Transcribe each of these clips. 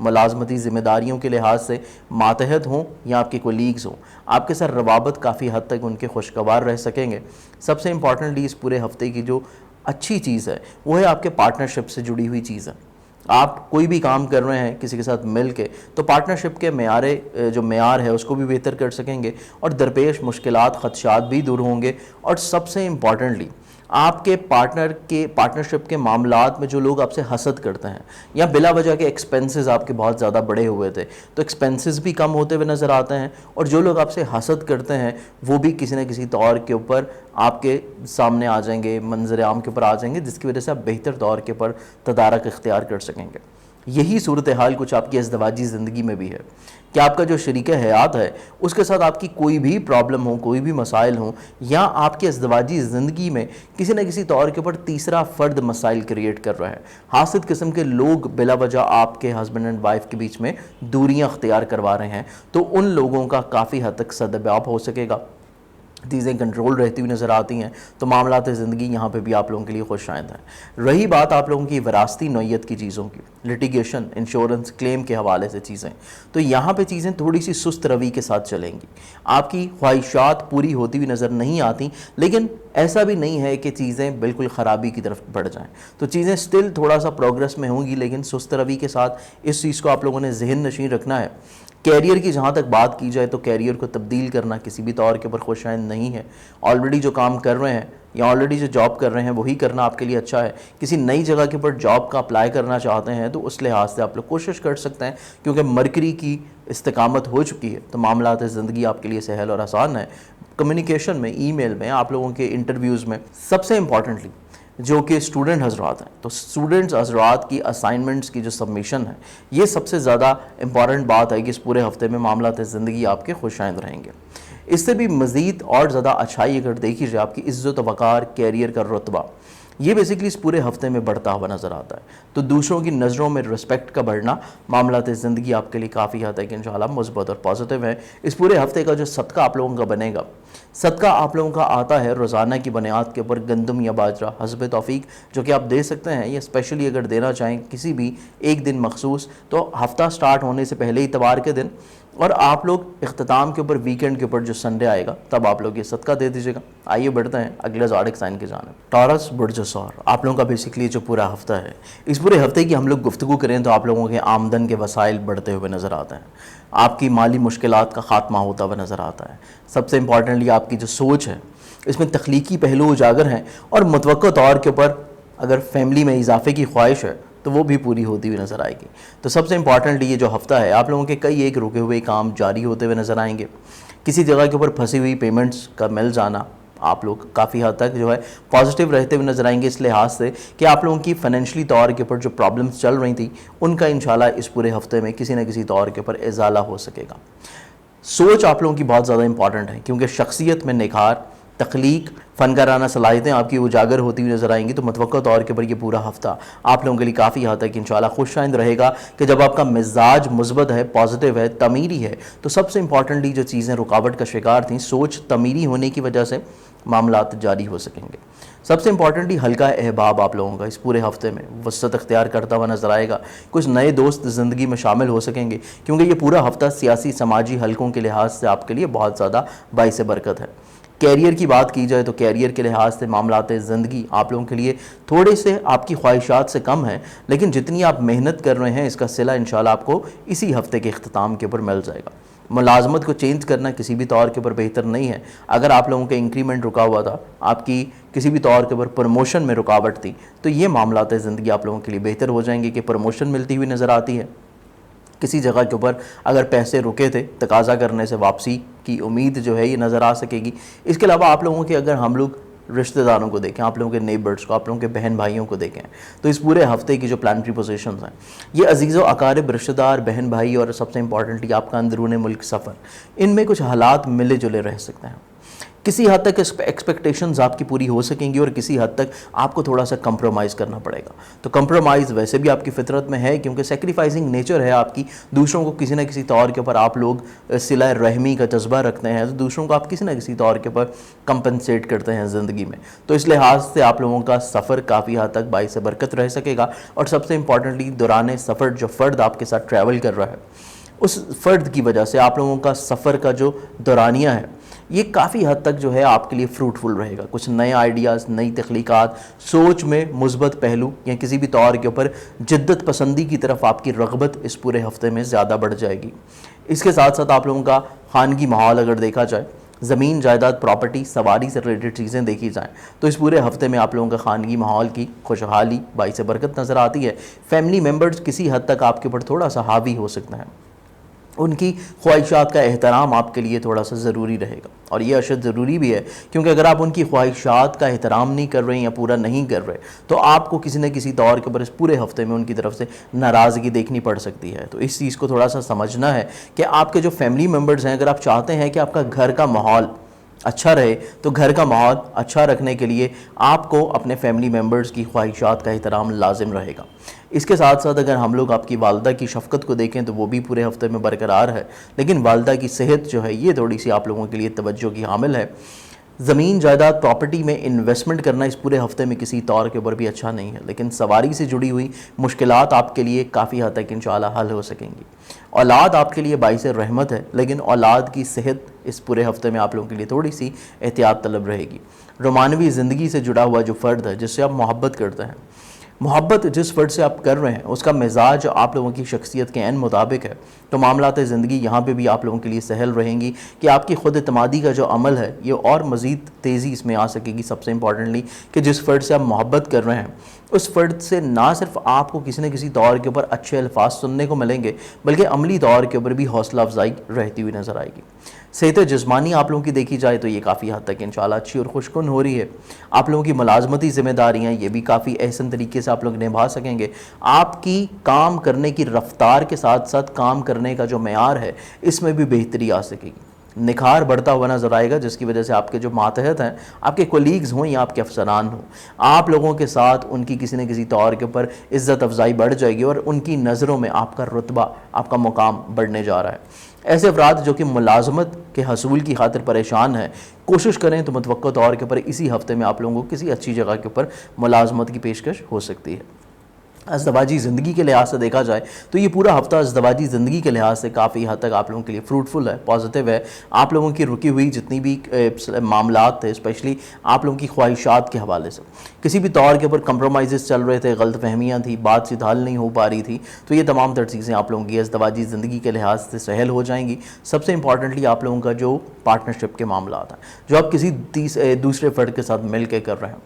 ملازمتی ذمہ داریوں کے لحاظ سے ماتحت ہوں یا آپ کے کولیگز ہوں، آپ کے ساتھ روابط کافی حد تک ان کے خوشگوار رہ سکیں گے۔ سب سے امپورٹنٹلی اس پورے ہفتے کی جو اچھی چیز ہے وہ ہے آپ کے پارٹنرشپ سے جڑی ہوئی چیز ہے۔ آپ کوئی بھی کام کر رہے ہیں کسی کے ساتھ مل کے تو پارٹنرشپ کے معیار ہے اس کو بھی بہتر کر سکیں گے، اور درپیش مشکلات خدشات بھی دور ہوں گے۔ اور سب سے امپورٹنٹلی آپ کے پارٹنرشپ کے معاملات میں جو لوگ آپ سے حسد کرتے ہیں یا بلا وجہ کے ایکسپینسز آپ کے بہت زیادہ بڑے ہوئے تھے تو ایکسپینسز بھی کم ہوتے ہوئے نظر آتے ہیں، اور جو لوگ آپ سے حسد کرتے ہیں وہ بھی کسی نہ کسی طور کے اوپر آپ کے سامنے آ جائیں گے، منظر عام کے اوپر آ جائیں گے، جس کی وجہ سے آپ بہتر طور کے اوپر تدارک اختیار کر سکیں گے۔ یہی صورتحال کچھ آپ کی ازدواجی زندگی میں بھی ہے کہ آپ کا جو شریک حیات ہے اس کے ساتھ آپ کی کوئی بھی پرابلم ہو، کوئی بھی مسائل ہوں، یا آپ کی ازدواجی زندگی میں کسی نہ کسی طور کے اوپر تیسرا فرد مسائل کریٹ کر رہا ہے۔ حاسد قسم کے لوگ بلا وجہ آپ کے ہسبینڈ اینڈ وائف کے بیچ میں دوریاں اختیار کروا رہے ہیں، تو ان لوگوں کا کافی حد تک سدباب ہو سکے گا، چیزیں کنٹرول رہتی ہوئی نظر آتی ہیں، تو معاملات زندگی یہاں پہ بھی آپ لوگوں کے لیے خوش آئند ہیں۔ رہی بات آپ لوگوں کی وراثتی نوعیت کی چیزوں کی، لٹیگیشن، انشورنس، کلیم کے حوالے سے چیزیں، تو یہاں پہ چیزیں تھوڑی سی سست روی کے ساتھ چلیں گی۔ آپ کی خواہشات پوری ہوتی ہوئی نظر نہیں آتی، لیکن ایسا بھی نہیں ہے کہ چیزیں بالکل خرابی کی طرف بڑھ جائیں، تو چیزیں سٹل تھوڑا سا پروگرس میں ہوں گی، لیکن سست روی کے ساتھ اس چیز کو آپ لوگوں نے ذہن نشین رکھنا ہے۔ کیریئر کی جہاں تک بات کی جائے تو کیریئر کو تبدیل کرنا کسی بھی طور کے اوپر خوش آئند نہیں ہے۔ آلریڈی جو کام کر رہے ہیں یا آلریڈی جو جاب کر رہے ہیں وہی کرنا آپ کے لیے اچھا ہے۔ کسی نئی جگہ کے اوپر جاب کا اپلائی کرنا چاہتے ہیں تو اس لحاظ سے آپ لوگ کوشش کر سکتے ہیں، کیونکہ مرکری کی استقامت ہو چکی ہے، تو معاملات زندگی آپ کے لیے سہل اور آسان ہے۔ کمیونیکیشن میں، ای میل میں، آپ لوگوں کے انٹرویوز میں، سب سے امپورٹنٹلی جو کہ اسٹوڈنٹ حضرات ہیں، تو اسٹوڈنٹس حضرات کی اسائنمنٹس کی جو سبمیشن ہے، یہ سب سے زیادہ امپورٹنٹ بات ہے کہ اس پورے ہفتے میں معاملات زندگی آپ کے خوش آئند رہیں گے۔ اس سے بھی مزید اور زیادہ اچھائی اگر دیکھی جائے، آپ کی عزت و وقار، کیریئر کا رتبہ، یہ بیسیکلی اس پورے ہفتے میں بڑھتا ہوا نظر آتا ہے، تو دوسروں کی نظروں میں رسپیکٹ کا بڑھنا معاملات زندگی آپ کے لیے کافی حد تک انشاءاللہ مثبت اور پازیٹیو ہے۔ اس پورے ہفتے کا جو صدقہ آپ لوگوں کا بنے گا، صدقہ آپ لوگوں کا آتا ہے روزانہ کی بنیاد کے اوپر گندم یا باجرہ حسب توفیق، جو کہ آپ دے سکتے ہیں، یا اسپیشلی اگر دینا چاہیں کسی بھی ایک دن مخصوص، تو ہفتہ سٹارٹ ہونے سے پہلے اتوار کے دن، اور آپ لوگ اختتام کے اوپر ویکنڈ کے اوپر جو سنڈے آئے گا تب آپ لوگ یہ صدقہ دے دیجیے گا۔ آئیے بڑھتے ہیں اگلے زوڈک سائن کی جانب۔ ٹورس برج ثور، آپ لوگوں کا بیسکلی جو پورا ہفتہ ہے، اس پورے ہفتے کی ہم لوگ گفتگو کریں تو آپ لوگوں کے آمدن کے وسائل بڑھتے ہوئے نظر آتے ہیں، آپ کی مالی مشکلات کا خاتمہ ہوتا ہوا نظر آتا ہے۔ سب سے امپورٹنٹلی آپ کی جو سوچ ہے اس میں تخلیقی پہلو اجاگر ہیں، اور متوقع طور کے اوپر اگر فیملی میں اضافے کی خواہش ہے تو وہ بھی پوری ہوتی ہوئی نظر آئے گی۔ تو سب سے امپورٹنٹلی یہ جو ہفتہ ہے آپ لوگوں کے کئی ایک رکے ہوئے کام جاری ہوتے ہوئے نظر آئیں گے۔ کسی جگہ کے اوپر پھنسی ہوئی پیمنٹس کا مل جانا، آپ لوگ کافی حد تک جو ہے پازیٹیو رہتے ہوئے نظر آئیں گے، اس لحاظ سے کہ آپ لوگوں کی فائنینشلی طور کے اوپر جو پرابلمس چل رہی تھیں ان کا انشاءاللہ اس پورے ہفتے میں کسی نہ کسی طور کے اوپر ازالہ ہو سکے گا۔ سوچ آپ لوگوں کی بہت زیادہ امپورٹنٹ ہے، کیونکہ شخصیت میں نکھار، تخلیق، فنکارانہ صلاحیتیں آپ کی اجاگر ہوتی ہوئی نظر آئیں گی، تو متوقع طور کے اوپر یہ پورا ہفتہ آپ لوگوں کے لیے کافی حد تک انشاءاللہ خوش آئند رہے گا، کہ جب آپ کا مزاج مثبت ہے، پازیٹیو ہے، تعمیری ہے، تو سب سے امپورٹنٹلی جو چیزیں رکاوٹ کا شکار تھیں، سوچ تعمیری ہونے کی وجہ سے معاملات جاری ہو سکیں گے۔ سب سے امپورٹنٹلی ہلکا احباب آپ لوگوں کا اس پورے ہفتے میں وسعت اختیار کرتا ہوا نظر آئے گا، کچھ نئے دوست زندگی میں شامل ہو سکیں گے، کیونکہ یہ پورا ہفتہ سیاسی سماجی حلقوں کے لحاظ سے آپ کے لیے بہت زیادہ باعث برکت ہے۔ کیریئر کی بات کی جائے تو کیریئر کے لحاظ سے معاملات زندگی آپ لوگوں کے لیے تھوڑے سے آپ کی خواہشات سے کم ہیں، لیکن جتنی آپ محنت کر رہے ہیں اس کا صلہ انشاءاللہ آپ کو اسی ہفتے کے اختتام کے اوپر مل جائے گا۔ ملازمت کو چینج کرنا کسی بھی طور کے اوپر بہتر نہیں ہے۔ اگر آپ لوگوں کا انکریمنٹ رکا ہوا تھا، آپ کی کسی بھی طور کے اوپر پروموشن میں رکاوٹ تھی، تو یہ معاملات زندگی آپ لوگوں کے لیے بہتر ہو جائیں گے کہ پروموشن ملتی ہوئی نظر آتی ہے۔ کسی جگہ کے اوپر اگر پیسے رکے تھے، تقاضا کرنے سے واپسی کی امید جو ہے یہ نظر آ سکے گی۔ اس کے علاوہ آپ لوگوں کے اگر ہم لوگ رشتہ داروں کو دیکھیں، آپ لوگوں کے نیبرز کو، آپ لوگوں کے بہن بھائیوں کو دیکھیں، تو اس پورے ہفتے کی جو پلانٹری پوزیشنز ہیں، یہ عزیز و اقارب، رشتہ دار، بہن بھائی، اور سب سے امپورٹنٹلی آپ کا اندرون ملک سفر، ان میں کچھ حالات ملے جلے رہ سکتے ہیں۔ کسی حد تک ایکسپیکٹیشنز آپ کی پوری ہو سکیں گی اور کسی حد تک آپ کو تھوڑا سا کمپرومائز کرنا پڑے گا. تو کمپرومائز ویسے بھی آپ کی فطرت میں ہے کیونکہ سیکریفائزنگ نیچر ہے آپ کی. دوسروں کو کسی نہ کسی طور کے اوپر آپ لوگ صلہ رحمی کا جذبہ رکھتے ہیں, تو دوسروں کو آپ کسی نہ کسی طور کے اوپر کمپنسیٹ کرتے ہیں زندگی میں. تو اس لحاظ سے آپ لوگوں کا سفر کافی حد تک باعث برکت رہ سکے گا. اور سب سے امپورٹنٹلی دوران سفر جو فرد آپ کے ساتھ ٹریول کر رہا ہے اس فرد کی وجہ سے آپ لوگوں کا سفر کا جو دورانیہ ہے یہ کافی حد تک جو ہے آپ کے لیے فروٹفل رہے گا. کچھ نئے آئیڈیاز, نئی تخلیقات, سوچ میں مثبت پہلو یا کسی بھی طور کے اوپر جدت پسندی کی طرف آپ کی رغبت اس پورے ہفتے میں زیادہ بڑھ جائے گی. اس کے ساتھ ساتھ آپ لوگوں کا خانگی ماحول اگر دیکھا جائے, زمین جائیداد پراپرٹی سواری سے ریلیٹڈ چیزیں دیکھی جائیں تو اس پورے ہفتے میں آپ لوگوں کا خانگی ماحول کی خوشحالی باعث برکت نظر آتی ہے. فیملی ممبرز کسی حد تک آپ کے اوپر تھوڑا سا حاوی ہو سکتے ہیں, ان کی خواہشات کا احترام آپ کے لیے تھوڑا سا ضروری رہے گا. اور یہ اشد ضروری بھی ہے کیونکہ اگر آپ ان کی خواہشات کا احترام نہیں کر رہے ہیں یا پورا نہیں کر رہے تو آپ کو کسی نہ کسی طور کے اوپر اس پورے ہفتے میں ان کی طرف سے ناراضگی دیکھنی پڑ سکتی ہے. تو اس چیز کو تھوڑا سا سمجھنا ہے کہ آپ کے جو فیملی ممبرز ہیں, اگر آپ چاہتے ہیں کہ آپ کا گھر کا ماحول اچھا رہے تو گھر کا ماحول اچھا رکھنے کے لیے آپ کو اپنے فیملی ممبرز کی خواہشات کا احترام لازم رہے گا. اس کے ساتھ ساتھ اگر ہم لوگ آپ کی والدہ کی شفقت کو دیکھیں تو وہ بھی پورے ہفتے میں برقرار ہے, لیکن والدہ کی صحت جو ہے یہ تھوڑی سی آپ لوگوں کے لیے توجہ کی حامل ہے. زمین جائیداد پراپرٹی میں انویسٹمنٹ کرنا اس پورے ہفتے میں کسی طور کے اوپر بھی اچھا نہیں ہے, لیکن سواری سے جڑی ہوئی مشکلات آپ کے لیے کافی حد تک انشاءاللہ حل ہو سکیں گی. اولاد آپ کے لیے باعث رحمت ہے, لیکن اولاد کی صحت اس پورے ہفتے میں آپ لوگوں کے لیے تھوڑی سی احتیاط طلب رہے گی. رومانوی زندگی سے جڑا ہوا جو فرد ہے جس سے آپ محبت کرتے ہیں, محبت جس فرد سے آپ کر رہے ہیں اس کا مزاج آپ لوگوں کی شخصیت کے عین مطابق ہے, تو معاملات زندگی یہاں پہ بھی آپ لوگوں کے لیے سہل رہیں گی کہ آپ کی خود اعتمادی کا جو عمل ہے یہ اور مزید تیزی اس میں آ سکے گی. سب سے امپورٹنٹلی کہ جس فرد سے آپ محبت کر رہے ہیں اس فرد سے نہ صرف آپ کو کسی نہ کسی طور کے اوپر اچھے الفاظ سننے کو ملیں گے بلکہ عملی طور کے اوپر بھی حوصلہ افزائی رہتی ہوئی نظر آئے گی. صحت جسمانی آپ لوگوں کی دیکھی جائے تو یہ کافی حد تک انشاءاللہ اچھی اور خوشکن ہو رہی ہے. آپ لوگوں کی ملازمتی ذمہ داریاں یہ بھی کافی احسن طریقے سے آپ لوگ نبھا سکیں گے. آپ کی کام کرنے کی رفتار کے ساتھ ساتھ کام کرنے کا جو معیار ہے اس میں بھی بہتری آ سکے گی. نکھار بڑھتا ہوا نظر آئے گا جس کی وجہ سے آپ کے جو ماتحت ہیں, آپ کے کولیگز ہوں یا آپ کے افسران ہوں, آپ لوگوں کے ساتھ ان کی کسی نہ کسی طور کے اوپر عزت افزائی بڑھ جائے گی اور ان کی نظروں میں آپ کا رتبہ, آپ کا مقام بڑھنے جا رہا ہے. ایسے افراد جو کہ ملازمت کے حصول کی خاطر پریشان ہیں کوشش کریں تو متوقع طور کے اوپر اسی ہفتے میں آپ لوگوں کو کسی اچھی جگہ کے اوپر ملازمت کی پیشکش ہو سکتی ہے. ازدواجی زندگی کے لحاظ سے دیکھا جائے تو یہ پورا ہفتہ ازدواجی زندگی کے لحاظ سے کافی حد تک آپ لوگوں کے لیے فروٹفل ہے, پازیٹیو ہے. آپ لوگوں کی رکی ہوئی جتنی بھی معاملات تھے اسپیشلی آپ لوگوں کی خواہشات کے حوالے سے کسی بھی طور کے اوپر کمپرومائزز چل رہے تھے, غلط فہمیاں تھیں, بات چیت حل نہیں ہو پا رہی تھی, تو یہ تمام تر چیزیں آپ لوگوں کی ازدواجی زندگی کے لحاظ سے سہل ہو جائیں گی. سب سے امپورٹنٹلی آپ لوگوں کا جو پارٹنرشپ کے معاملات ہیں جو آپ کسی دوسرے فرد کے ساتھ مل کے کر رہے ہیں,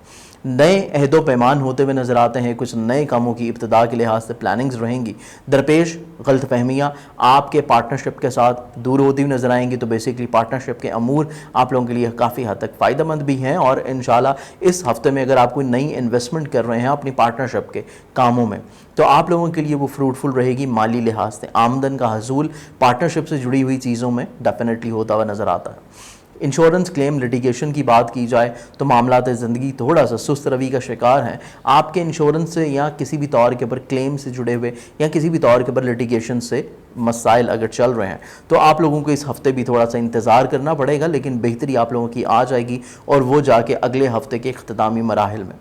نئے عہد و پیمان ہوتے ہوئے نظر آتے ہیں. کچھ نئے کاموں کی ابتدا کے لحاظ سے پلاننگز رہیں گی. درپیش غلط فہمیاں آپ کے پارٹنرشپ کے ساتھ دور ہوتی ہوئی نظر آئیں گی. تو بیسیکلی پارٹنرشپ کے امور آپ لوگوں کے لیے کافی حد تک فائدہ مند بھی ہیں, اور انشاءاللہ اس ہفتے میں اگر آپ کوئی نئی انویسٹمنٹ کر رہے ہیں اپنی پارٹنرشپ کے کاموں میں تو آپ لوگوں کے لیے وہ فروٹفل رہے گی. مالی لحاظ سے آمدن کا حصول پارٹنرشپ سے جڑی ہوئی چیزوں میں ڈیفینیٹلی ہوتا ہوا نظر آتا ہے. انشورنس کلیم لٹیگیشن کی بات کی جائے تو معاملات زندگی تھوڑا سا سست روی کا شکار ہیں. آپ کے انشورنس سے یا کسی بھی طور کے اوپر کلیم سے جڑے ہوئے یا کسی بھی طور کے اوپر لٹیگیشن سے مسائل اگر چل رہے ہیں تو آپ لوگوں کو اس ہفتے بھی تھوڑا سا انتظار کرنا پڑے گا, لیکن بہتری آپ لوگوں کی آ جائے گی اور وہ جا کے اگلے ہفتے کے اختتامی مراحل میں.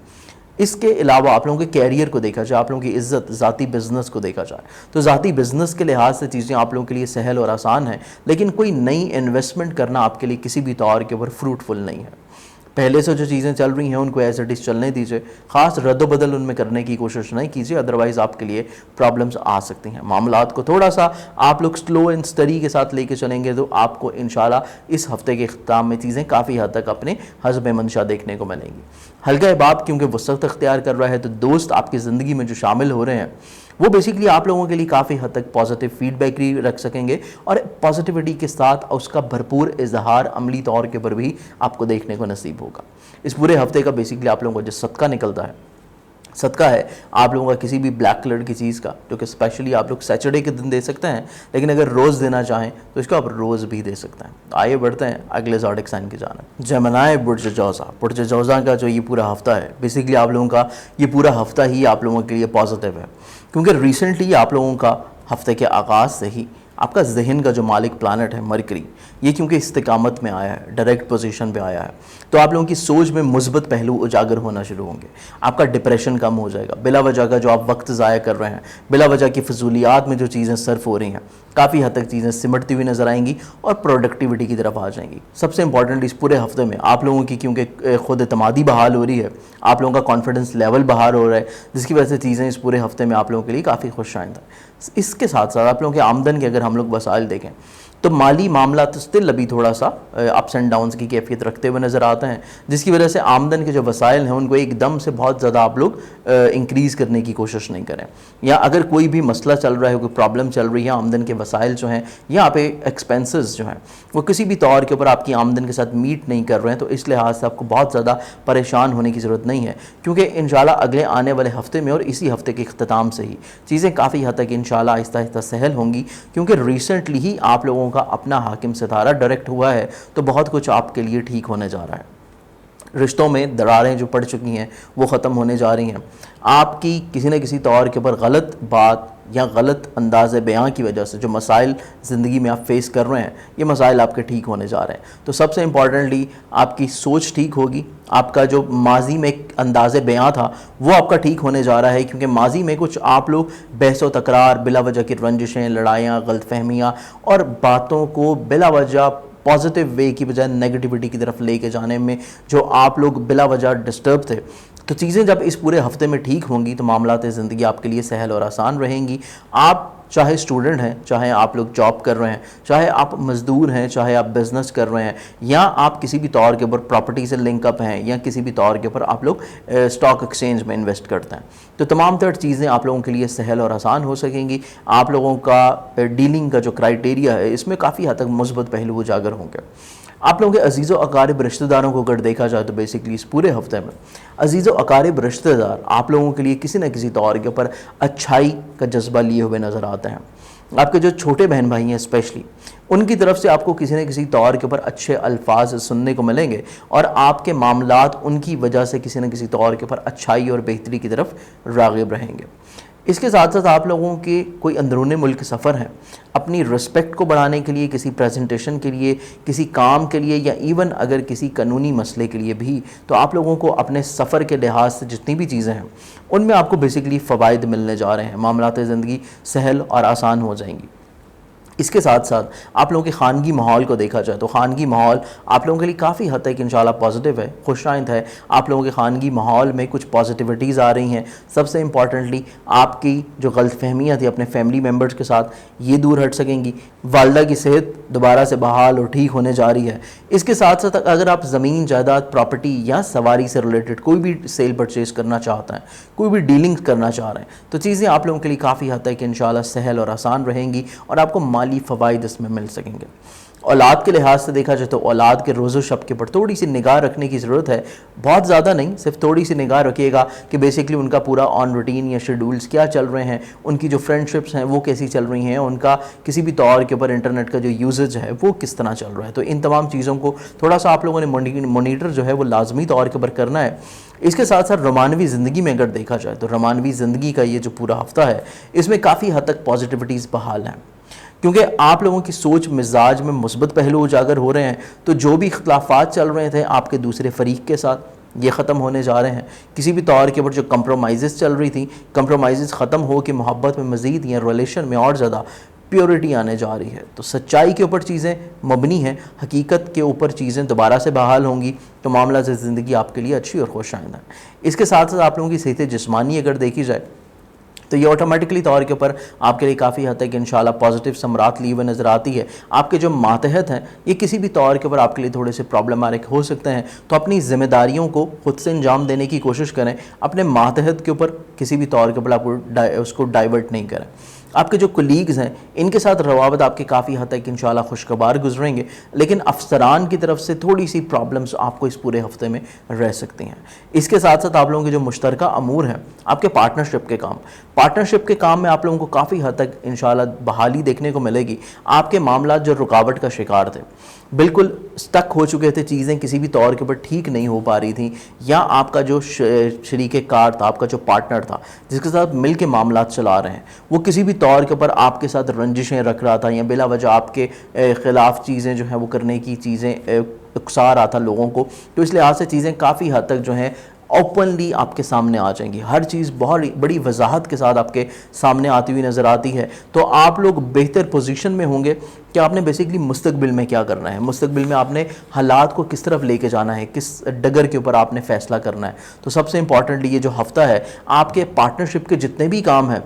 اس کے علاوہ آپ لوگوں کے کیریئر کو دیکھا جائے, آپ لوگوں کی عزت, ذاتی بزنس کو دیکھا جائے تو ذاتی بزنس کے لحاظ سے چیزیں آپ لوگوں کے لیے سہل اور آسان ہیں, لیکن کوئی نئی انویسٹمنٹ کرنا آپ کے لیے کسی بھی طور کے اوپر فروٹفل نہیں ہے. پہلے سے جو چیزیں چل رہی ہیں ان کو ایز اٹ از چلنے دیجیے, خاص رد و بدل ان میں کرنے کی کوشش نہیں کیجیے, ادروائز آپ کے لیے پرابلمز آ سکتی ہیں. معاملات کو تھوڑا سا آپ لوگ سلو اینڈ اسٹڈی کے ساتھ لے کے چلیں گے تو آپ کو انشاءاللہ اس ہفتے کے اختتام میں چیزیں کافی حد تک اپنے حسب منشا دیکھنے کو ملیں گی. حلقہ باب کیونکہ وسعت اختیار کر رہا ہے تو دوست آپ کی زندگی میں جو شامل ہو رہے ہیں وہ بیسیکلی آپ لوگوں کے لیے کافی حد تک پازیٹیو فیڈ بیک بھی رکھ سکیں گے, اور پازیٹیوٹی کے ساتھ اس کا بھرپور اظہار عملی طور کے اوپر بھی آپ کو دیکھنے کو نصیب ہوگا. اس پورے ہفتے کا بیسیکلی آپ لوگوں کو جو صدقہ نکلتا ہے صدقہ ہے آپ لوگوں کا کسی بھی بلیک کلر کی چیز کا، جو کہ اسپیشلی آپ لوگ سیٹرڈے کے دن دے سکتے ہیں، لیکن اگر روز دینا چاہیں تو اس کو آپ روز بھی دے سکتے ہیں۔ آئیے بڑھتے ہیں اگلے زوڈک سائن کی جانب، جیمنائی برج جوزا۔ برج جوزا کا جو یہ پورا ہفتہ ہے، بیسیکلی آپ لوگوں کا یہ پورا ہفتہ ہی آپ لوگوں کے لیے پازیٹیو ہے، کیونکہ ریسنٹلی آپ لوگوں کا ہفتے کے آغاز سے ہی آپ کا ذہن کا جو مالک پلانٹ ہے مرکری، یہ کیونکہ استقامت میں آیا ہے، ڈائریکٹ پوزیشن پہ آیا ہے، تو آپ لوگوں کی سوچ میں مثبت پہلو اجاگر ہونا شروع ہوں گے، آپ کا ڈپریشن کم ہو جائے گا، بلا وجہ کا جو آپ وقت ضائع کر رہے ہیں، بلا وجہ کی فضولیات میں جو چیزیں صرف ہو رہی ہیں، کافی حد تک چیزیں سمٹتی ہوئی نظر آئیں گی اور پروڈکٹیوٹی کی طرف آ جائیں گی۔ سب سے امپورٹنٹ اس پورے ہفتے میں آپ لوگوں کی کیونکہ خود اعتمادی بحال ہو رہی ہے، آپ لوگوں کا کانفیڈنس لیول بحال ہو رہا ہے، جس کی وجہ سے چیزیں اس پورے ہفتے میں آپ لوگوں کے لیے کافی خوش آئندہ ہیں۔ اس کے ساتھ ساتھ آپ لوگوں کے آمدن کے اگر ہم لوگ وسائل دیکھیں تو مالی معاملات اسٹل ابھی تھوڑا سا اپس اینڈ ڈاؤنس کی کیفیت رکھتے ہوئے نظر آتے ہیں، جس کی وجہ سے آمدن کے جو وسائل ہیں ان کو ایک دم سے بہت زیادہ آپ لوگ انکریز کرنے کی کوشش نہیں کریں، یا اگر کوئی بھی مسئلہ چل رہا ہے، کوئی پرابلم چل رہی ہے، آمدن کے وسائل جو ہیں یا آپ ایکسپینسز جو ہیں وہ کسی بھی طور کے اوپر آپ کی آمدن کے ساتھ میٹ نہیں کر رہے ہیں، تو اس لحاظ سے آپ کو بہت زیادہ پریشان ہونے کی ضرورت نہیں ہے، کیونکہ انشاءاللہ اگلے آنے والے ہفتے میں اور اسی ہفتے کے اختتام سے ہی چیزیں کافی حد تک انشاءاللہ آہستہ آہستہ سہل ہوں گی، کیونکہ ریسنٹلی ہی آپ لوگوں کا اپنا حاکم ستارہ ڈائریکٹ ہوا ہے، تو بہت کچھ آپ کے لیے ٹھیک ہونے جا رہا ہے۔ رشتوں میں دراریں جو پڑ چکی ہیں وہ ختم ہونے جا رہی ہیں، آپ کی کسی نہ کسی طور کے اوپر غلط بات یا غلط انداز بیان کی وجہ سے جو مسائل زندگی میں آپ فیس کر رہے ہیں، یہ مسائل آپ کے ٹھیک ہونے جا رہے ہیں۔ تو سب سے امپورٹنٹلی آپ کی سوچ ٹھیک ہوگی، آپ کا جو ماضی میں ایک انداز بیان تھا وہ آپ کا ٹھیک ہونے جا رہا ہے، کیونکہ ماضی میں کچھ آپ لوگ بحث و تکرار، بلا وجہ کی رنجشیں، لڑائیاں، غلط فہمیاں اور باتوں کو بلا وجہ پازیٹیو وے کی بجائے نیگیٹیوٹی کی طرف لے کے جانے میں جو آپ لوگ بلا وجہ ڈسٹرب تھے، تو چیزیں جب اس پورے ہفتے میں ٹھیک ہوں گی تو معاملات زندگی آپ کے لیے سہل اور آسان رہیں گی۔ آپ چاہے اسٹوڈنٹ ہیں، چاہے آپ لوگ جاب کر رہے ہیں، چاہے آپ مزدور ہیں، چاہے آپ بزنس کر رہے ہیں، یا آپ کسی بھی طور کے اوپر پراپرٹی سے لنک اپ ہیں، یا کسی بھی طور کے اوپر آپ لوگ اسٹاک ایکسچینج میں انویسٹ کرتے ہیں، تو تمام تر چیزیں آپ لوگوں کے لیے سہل اور آسان ہو سکیں گی۔ آپ لوگوں کا ڈیلنگ کا جو کرائٹیریا ہے اس میں کافی حد تک مثبت پہلو اجاگر ہوں گے۔ آپ لوگوں کے عزیز و اقارب رشتہ داروں کو اگر دیکھا جائے تو بیسکلی اس پورے ہفتے میں عزیز و اقارب رشتہ دار آپ لوگوں کے لیے کسی نہ کسی طور کے اوپر اچھائی کا جذبہ لیے ہوئے نظر آتے ہیں۔ آپ کے جو چھوٹے بہن بھائی ہیں اسپیشلی، ان کی طرف سے آپ کو کسی نہ کسی طور کے اوپر اچھے الفاظ سننے کو ملیں گے، اور آپ کے معاملات ان کی وجہ سے کسی نہ کسی طور کے اوپر اچھائی اور بہتری کی طرف راغب رہیں گے۔ اس کے ساتھ ساتھ آپ لوگوں کے کوئی اندرون ملک سفر ہیں، اپنی رسپیکٹ کو بڑھانے کے لیے، کسی پریزنٹیشن کے لیے، کسی کام کے لیے، یا ایون اگر کسی قانونی مسئلے کے لیے بھی، تو آپ لوگوں کو اپنے سفر کے لحاظ سے جتنی بھی چیزیں ہیں ان میں آپ کو بیسکلی فوائد ملنے جا رہے ہیں، معاملات زندگی سہل اور آسان ہو جائیں گی۔ اس کے ساتھ ساتھ آپ لوگوں کے خانگی ماحول کو دیکھا جائے تو خانگی ماحول آپ لوگوں کے لیے کافی حد تک انشاءاللہ پازیٹیو ہے، خوش آئند ہے۔ آپ لوگوں کے خانگی ماحول میں کچھ پازیٹیوٹیز آ رہی ہیں۔ سب سے امپورٹنٹلی آپ کی جو غلط فہمیاں تھیں اپنے فیملی ممبرز کے ساتھ، یہ دور ہٹ سکیں گی۔ والدہ کی صحت دوبارہ سے بحال اور ٹھیک ہونے جا رہی ہے۔ اس کے ساتھ ساتھ اگر آپ زمین جائیداد، پراپرٹی یا سواری سے ریلیٹڈ کوئی بھی سیل پرچیز کرنا چاہتے ہیں، کوئی بھی ڈیلنگ کرنا چاہ رہے ہیں، تو چیزیں آپ لوگوں کے لیے کافی حد تک انشاءاللہ سہل اور آسان رہیں گی، اور آپ کو مالی فوائد اس میں مل سکیں گے۔ اولاد کے لحاظ سے دیکھا جائے تو اولاد کے روز و شب کے پر تھوڑی سی نگاہ رکھنے کی ضرورت ہے، بہت زیادہ نہیں، صرف تھوڑی سی نگاہ رکھیے گا کہ بیسکلی ان کا پورا آن روٹین یا شیڈولز کیا چل رہے ہیں، ان کی جو فرینڈ شپس ہیں وہ کیسی چل رہی ہیں، ان کا کسی بھی طور کے اوپر انٹرنیٹ کا جو یوزج ہے وہ کس طرح چل رہا ہے، تو ان تمام چیزوں کو تھوڑا سا آپ لوگوں نے مانیٹر جو ہے وہ لازمی طور کے اوپر کرنا ہے۔ اس کے ساتھ ساتھ رومانوی زندگی میں اگر دیکھا جائے تو رومانوی زندگی کا یہ جو پورا ہفتہ ہے اس میں کافی حد تک پازیٹیوٹیز بحال ہیں، کیونکہ آپ لوگوں کی سوچ مزاج میں مثبت پہلو اجاگر ہو رہے ہیں، تو جو بھی اختلافات چل رہے تھے آپ کے دوسرے فریق کے ساتھ، یہ ختم ہونے جا رہے ہیں۔ کسی بھی طور کے اوپر جو کمپرومائزز چل رہی تھیں، کمپرومائزز ختم ہو کے محبت میں مزید یا ریلیشن میں اور زیادہ پیورٹی آنے جا رہی ہے، تو سچائی کے اوپر چیزیں مبنی ہیں، حقیقت کے اوپر چیزیں دوبارہ سے بحال ہوں گی، تو معاملہ سے زندگی آپ کے لیے اچھی اور خوش آئندہ ہے۔ اس کے ساتھ ساتھ آپ لوگوں کی صحت جسمانی اگر دیکھی جائے تو یہ آٹومیٹکلی طور کے اوپر آپ کے لیے کافی حد تک انشاءاللہ پازیٹیو ثمرات لیے ہوئے نظر آتی ہے۔ آپ کے جو ماتحت ہیں یہ کسی بھی طور کے اوپر آپ کے لیے تھوڑے سے پرابلماتک ہو سکتے ہیں، تو اپنی ذمہ داریوں کو خود سے انجام دینے کی کوشش کریں، اپنے ماتحت کے اوپر کسی بھی طور کے اوپر آپ اس کو ڈائیورٹ نہیں کریں۔ آپ کے جو کولیگز ہیں ان کے ساتھ روابط آپ کے کافی حد تک انشاءاللہ خوشگوار گزریں گے، لیکن افسران کی طرف سے تھوڑی سی پرابلمز آپ کو اس پورے ہفتے میں رہ سکتی ہیں۔ اس کے ساتھ ساتھ آپ لوگوں کے جو مشترکہ امور ہیں، آپ کے پارٹنرشپ کے کام میں آپ لوگوں کو کافی حد تک انشاءاللہ بحالی دیکھنے کو ملے گی۔ آپ کے معاملات جو رکاوٹ کا شکار تھے، بالکل سٹک ہو چکے تھے، چیزیں کسی بھی طور کے اوپر ٹھیک نہیں ہو پا رہی تھیں، یا آپ کا جو شریک کار تھا، آپ کا جو پارٹنر تھا جس کے ساتھ مل کے معاملات چلا رہے ہیں، وہ کسی بھی طور کے اوپر آپ کے ساتھ رنجشیں رکھ رہا تھا یا بلا وجہ آپ کے خلاف چیزیں جو ہیں وہ کرنے کی چیزیں اکسا رہا تھا لوگوں کو، تو اس لحاظ سے چیزیں کافی حد تک جو ہیں اوپنلی آپ کے سامنے آ جائیں گی، ہر چیز بہت بڑی وضاحت کے ساتھ آپ کے سامنے آتی ہوئی نظر آتی ہے۔ تو آپ لوگ بہتر پوزیشن میں ہوں گے کہ آپ نے بیسیکلی مستقبل میں کیا کرنا ہے، مستقبل میں آپ نے حالات کو کس طرف لے کے جانا ہے، کس ڈگر کے اوپر آپ نے فیصلہ کرنا ہے۔ تو سب سے امپورٹنٹلی یہ جو ہفتہ ہے، آپ کے پارٹنرشپ کے جتنے بھی کام ہیں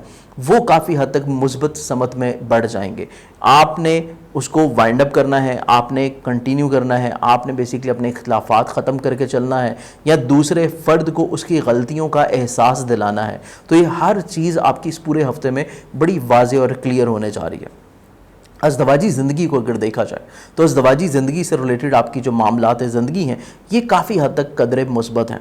وہ کافی حد تک مثبت سمت میں بڑھ جائیں گے۔ آپ نے اس کو وائنڈ اپ کرنا ہے، آپ نے کنٹینیو کرنا ہے، آپ نے بیسیکلی اپنے اختلافات ختم کر کے چلنا ہے، یا دوسرے فرد کو اس کی غلطیوں کا احساس دلانا ہے۔ تو یہ ہر چیز آپ کی اس پورے ہفتے میں بڑی واضح اور کلیئر ہونے جا رہی ہے۔ ازدواجی زندگی کو اگر دیکھا جائے تو ازدواجی زندگی سے ریلیٹڈ آپ کی جو معاملات زندگی ہیں یہ کافی حد تک قدرے مثبت ہیں۔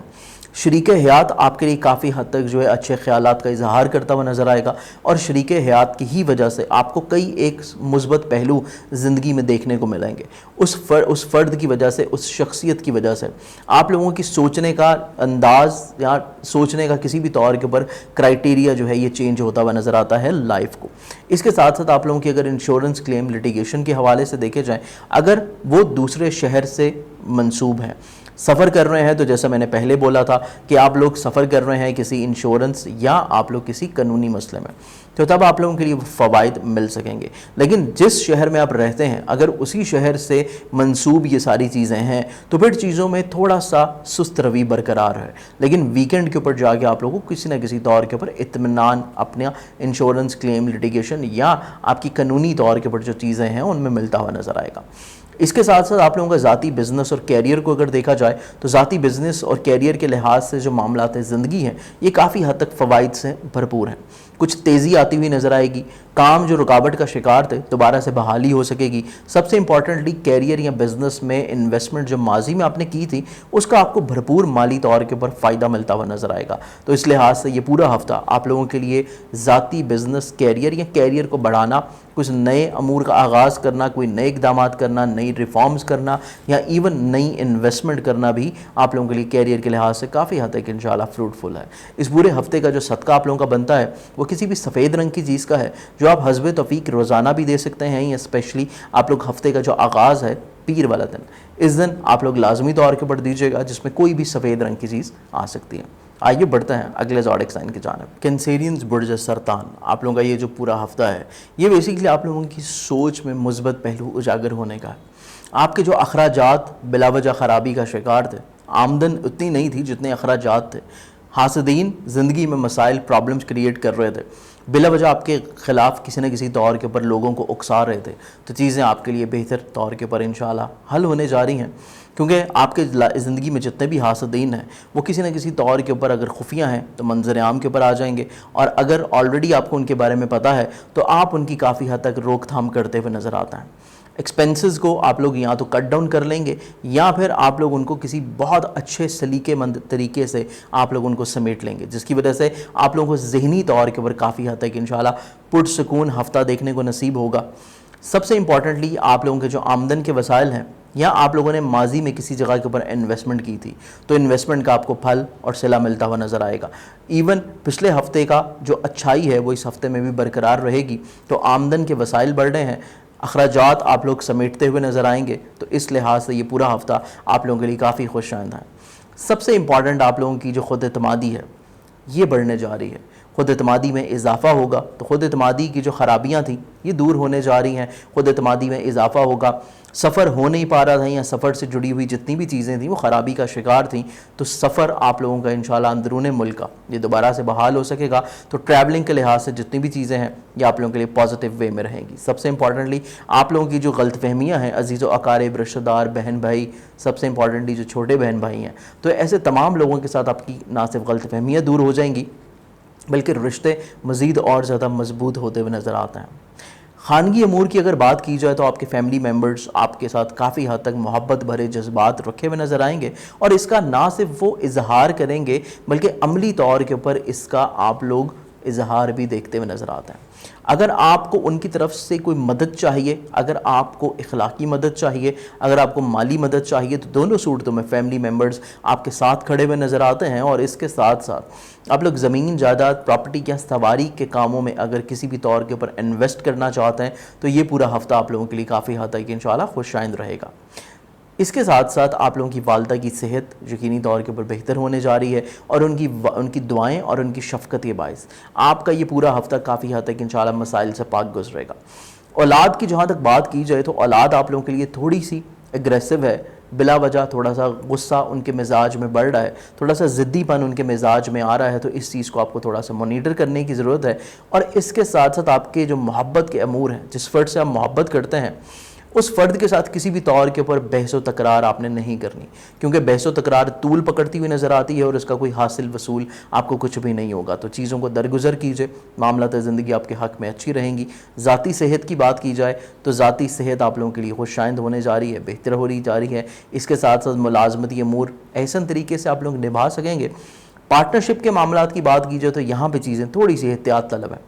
شریک حیات آپ کے لیے کافی حد تک جو ہے اچھے خیالات کا اظہار کرتا ہوا نظر آئے گا، اور شریک حیات کی ہی وجہ سے آپ کو کئی ایک مثبت پہلو زندگی میں دیکھنے کو ملیں گے۔ اس فرد کی وجہ سے، اس شخصیت کی وجہ سے آپ لوگوں کی سوچنے کا انداز یا سوچنے کا کسی بھی طور کے اوپر کرائٹیریا جو ہے یہ چینج ہوتا ہوا نظر آتا ہے لائف کو۔ اس کے ساتھ ساتھ آپ لوگوں کی اگر انشورنس کلیم لٹیگیشن کے حوالے سے دیکھے جائیں، اگر وہ دوسرے شہر سے منسوب ہیں، سفر کر رہے ہیں، تو جیسا میں نے پہلے بولا تھا کہ آپ لوگ سفر کر رہے ہیں کسی انشورنس یا آپ لوگ کسی قانونی مسئلے میں، تو تب آپ لوگوں کے لیے فوائد مل سکیں گے۔ لیکن جس شہر میں آپ رہتے ہیں اگر اسی شہر سے منسوب یہ ساری چیزیں ہیں تو پھر چیزوں میں تھوڑا سا سست روی برقرار ہے، لیکن ویکنڈ کے اوپر جا کے آپ لوگوں کو کسی نہ کسی طور کے اوپر اطمینان اپنا انشورنس کلیم لٹیگیشن یا آپ کی قانونی طور کے اوپر جو چیزیں ہیں ان میں ملتا ہوا نظر آئے گا۔ اس کے ساتھ ساتھ آپ لوگوں کا ذاتی بزنس اور کیریئر کو اگر دیکھا جائے تو ذاتی بزنس اور کیریئر کے لحاظ سے جو معاملات زندگی ہیں یہ کافی حد تک فوائد سے بھرپور ہیں۔ کچھ تیزی آتی ہوئی نظر آئے گی، کام جو رکاوٹ کا شکار تھے دوبارہ سے بحالی ہو سکے گی۔ سب سے امپورٹنٹلی کیریئر یا بزنس میں انویسٹمنٹ جو ماضی میں آپ نے کی تھی اس کا آپ کو بھرپور مالی طور کے اوپر فائدہ ملتا ہوا نظر آئے گا۔ تو اس لحاظ سے یہ پورا ہفتہ آپ لوگوں کے لیے ذاتی بزنس کیریئر یا کیریئر کو بڑھانا، کچھ نئے امور کا آغاز کرنا، کوئی نئے اقدامات کرنا، نئی ریفارمز کرنا یا ایون نئی انویسٹمنٹ کرنا بھی آپ لوگوں کے لیے کیریئر کے لحاظ سے کافی حد تک انشاءاللہ فروٹفل ہے۔ اس پورے ہفتے کا جو صدقہ آپ لوگوں کا بنتا ہے وہ کسی بھی سفید رنگ کی چیز کا ہے جو آپ حسب توفیق روزانہ بھی دے سکتے ہیں، یا اسپیشلی آپ لوگ ہفتے کا جو آغاز ہے پیر والا دن، اس دن آپ لوگ لازمی طور کے اوپر دیجیے گا جس میں کوئی بھی سفید رنگ کی چیز آ سکتی ہے۔ آئیے بڑھتے ہیں اگلے زوڈک سائن کی جانب۔ کینسیرینز برج سرطان، آپ لوگوں کا یہ جو پورا ہفتہ ہے یہ بیسیکلی آپ لوگوں کی سوچ میں مثبت پہلو اجاگر ہونے کا ہے۔ آپ کے جو اخراجات بلا وجہ خرابی کا شکار تھے، آمدن اتنی نہیں تھی جتنے اخراجات تھے، حاسدین زندگی میں مسائل پرابلمز کریٹ کر رہے تھے، بلا وجہ آپ کے خلاف کسی نہ کسی طور کے اوپر لوگوں کو اکسا رہے تھے، تو چیزیں آپ کے لیے بہتر طور کے اوپر انشاءاللہ حل ہونے جا رہی ہیں، کیونکہ آپ کے زندگی میں جتنے بھی حاسدین ہیں وہ کسی نہ کسی طور کے اوپر اگر خفیہ ہیں تو منظر عام کے اوپر آ جائیں گے، اور اگر آلریڈی آپ کو ان کے بارے میں پتہ ہے تو آپ ان کی کافی حد تک روک تھام کرتے ہوئے نظر آتا ہے۔ ایکسپینسز کو آپ لوگ یا تو کٹ ڈاؤن کر لیں گے یا پھر آپ لوگ ان کو کسی بہت اچھے سلیقے مند طریقے سے آپ لوگ ان کو سمیٹ لیں گے، جس کی وجہ سے آپ لوگوں کو ذہنی طور کے اوپر کافی حد تک انشاءاللہ پرسکون ہفتہ دیکھنے کو نصیب ہوگا۔ سب سے امپورٹنٹلی آپ لوگوں کے جو آمدن کے وسائل ہیں، یا آپ لوگوں نے ماضی میں کسی جگہ کے اوپر انویسٹمنٹ کی تھی تو انویسٹمنٹ کا آپ کو پھل اور صلہ ملتا ہوا نظر آئے گا۔ ایون پچھلے ہفتے کا جو اچھائی ہے وہ اس ہفتے میں بھی برقرار رہے گی، تو آمدن کے وسائل بڑھ رہے ہیں، اخراجات آپ لوگ سمیٹتے ہوئے نظر آئیں گے، تو اس لحاظ سے یہ پورا ہفتہ آپ لوگوں کے لیے کافی خوش آئندہ ہے۔ سب سے امپورٹنٹ آپ لوگوں کی جو خود اعتمادی ہے یہ بڑھنے جا رہی ہے، خود اعتمادی میں اضافہ ہوگا، تو خود اعتمادی کی جو خرابیاں تھیں یہ دور ہونے جا رہی ہیں، خود اعتمادی میں اضافہ ہوگا۔ سفر ہو نہیں پا رہا تھا یا سفر سے جڑی ہوئی جتنی بھی چیزیں تھیں وہ خرابی کا شکار تھیں، تو سفر آپ لوگوں کا انشاءاللہ اندرون ملک کا یہ دوبارہ سے بحال ہو سکے گا، تو ٹریولنگ کے لحاظ سے جتنی بھی چیزیں ہیں یہ آپ لوگوں کے لیے پازیٹیو وے میں رہیں گی۔ سب سے امپورٹنٹلی آپ لوگوں کی جو غلط فہمیاں ہیں عزیز و اقارب، رشتہ دار، بہن بھائی، سب سے امپورٹنٹلی جو چھوٹے بہن بھائی ہیں، تو ایسے تمام لوگوں کے ساتھ آپ کی نہ صرف غلط فہمیاں دور ہو جائیں گی بلکہ رشتے مزید اور زیادہ مضبوط ہوتے ہوئے نظر آتے ہیں۔ خانگی امور کی اگر بات کی جائے تو آپ کے فیملی ممبرز آپ کے ساتھ کافی حد تک محبت بھرے جذبات رکھے ہوئے نظر آئیں گے، اور اس کا نہ صرف وہ اظہار کریں گے بلکہ عملی طور کے اوپر اس کا آپ لوگ اظہار بھی دیکھتے ہوئے نظر آتے ہیں۔ اگر آپ کو ان کی طرف سے کوئی مدد چاہیے، اگر آپ کو اخلاقی مدد چاہیے، اگر آپ کو مالی مدد چاہیے، تو دونوں صورتوں میں فیملی ممبرز آپ کے ساتھ کھڑے ہوئے نظر آتے ہیں۔ اور اس کے ساتھ ساتھ آپ لوگ زمین جائیداد پراپرٹی یا سواری کے کاموں میں اگر کسی بھی طور کے اوپر انویسٹ کرنا چاہتے ہیں تو یہ پورا ہفتہ آپ لوگوں کے لیے کافی حد تک انشاءاللہ خوش آئند رہے گا۔ اس کے ساتھ ساتھ آپ لوگوں کی والدہ کی صحت یقینی طور کے اوپر بہتر ہونے جا رہی ہے، اور ان کی دعائیں اور ان کی شفقت کے باعث آپ کا یہ پورا ہفتہ کافی حد تک انشاءاللہ مسائل سے پاک گزرے گا۔ اولاد کی جہاں تک بات کی جائے تو اولاد آپ لوگوں کے لیے تھوڑی سی اگریسو ہے، بلا وجہ تھوڑا سا غصہ ان کے مزاج میں بڑھ رہا ہے، تھوڑا سا ضدی پن ان کے مزاج میں آ رہا ہے، تو اس چیز کو آپ کو تھوڑا سا مانیٹر کرنے کی ضرورت ہے۔ اور اس کے ساتھ ساتھ آپ کے جو محبت کے امور ہیں، جس فرد سے آپ محبت کرتے ہیں اس فرد کے ساتھ کسی بھی طور کے اوپر بحث و تکرار آپ نے نہیں کرنی، کیونکہ بحث و تکرار طول پکڑتی ہوئی نظر آتی ہے اور اس کا کوئی حاصل وصول آپ کو کچھ بھی نہیں ہوگا۔ تو چیزوں کو درگزر کیجئے، معاملات زندگی آپ کے حق میں اچھی رہیں گی۔ ذاتی صحت کی بات کی جائے تو ذاتی صحت آپ لوگوں کے لیے خوش آئند ہونے جا رہی ہے، بہتر ہو رہی جا رہی ہے۔ اس کے ساتھ ساتھ ملازمتی امور احسن طریقے سے آپ لوگ نبھا سکیں گے۔ پارٹنرشپ کے معاملات کی بات کی جائے تو یہاں پہ چیزیں تھوڑی سی احتیاط طلب ہے،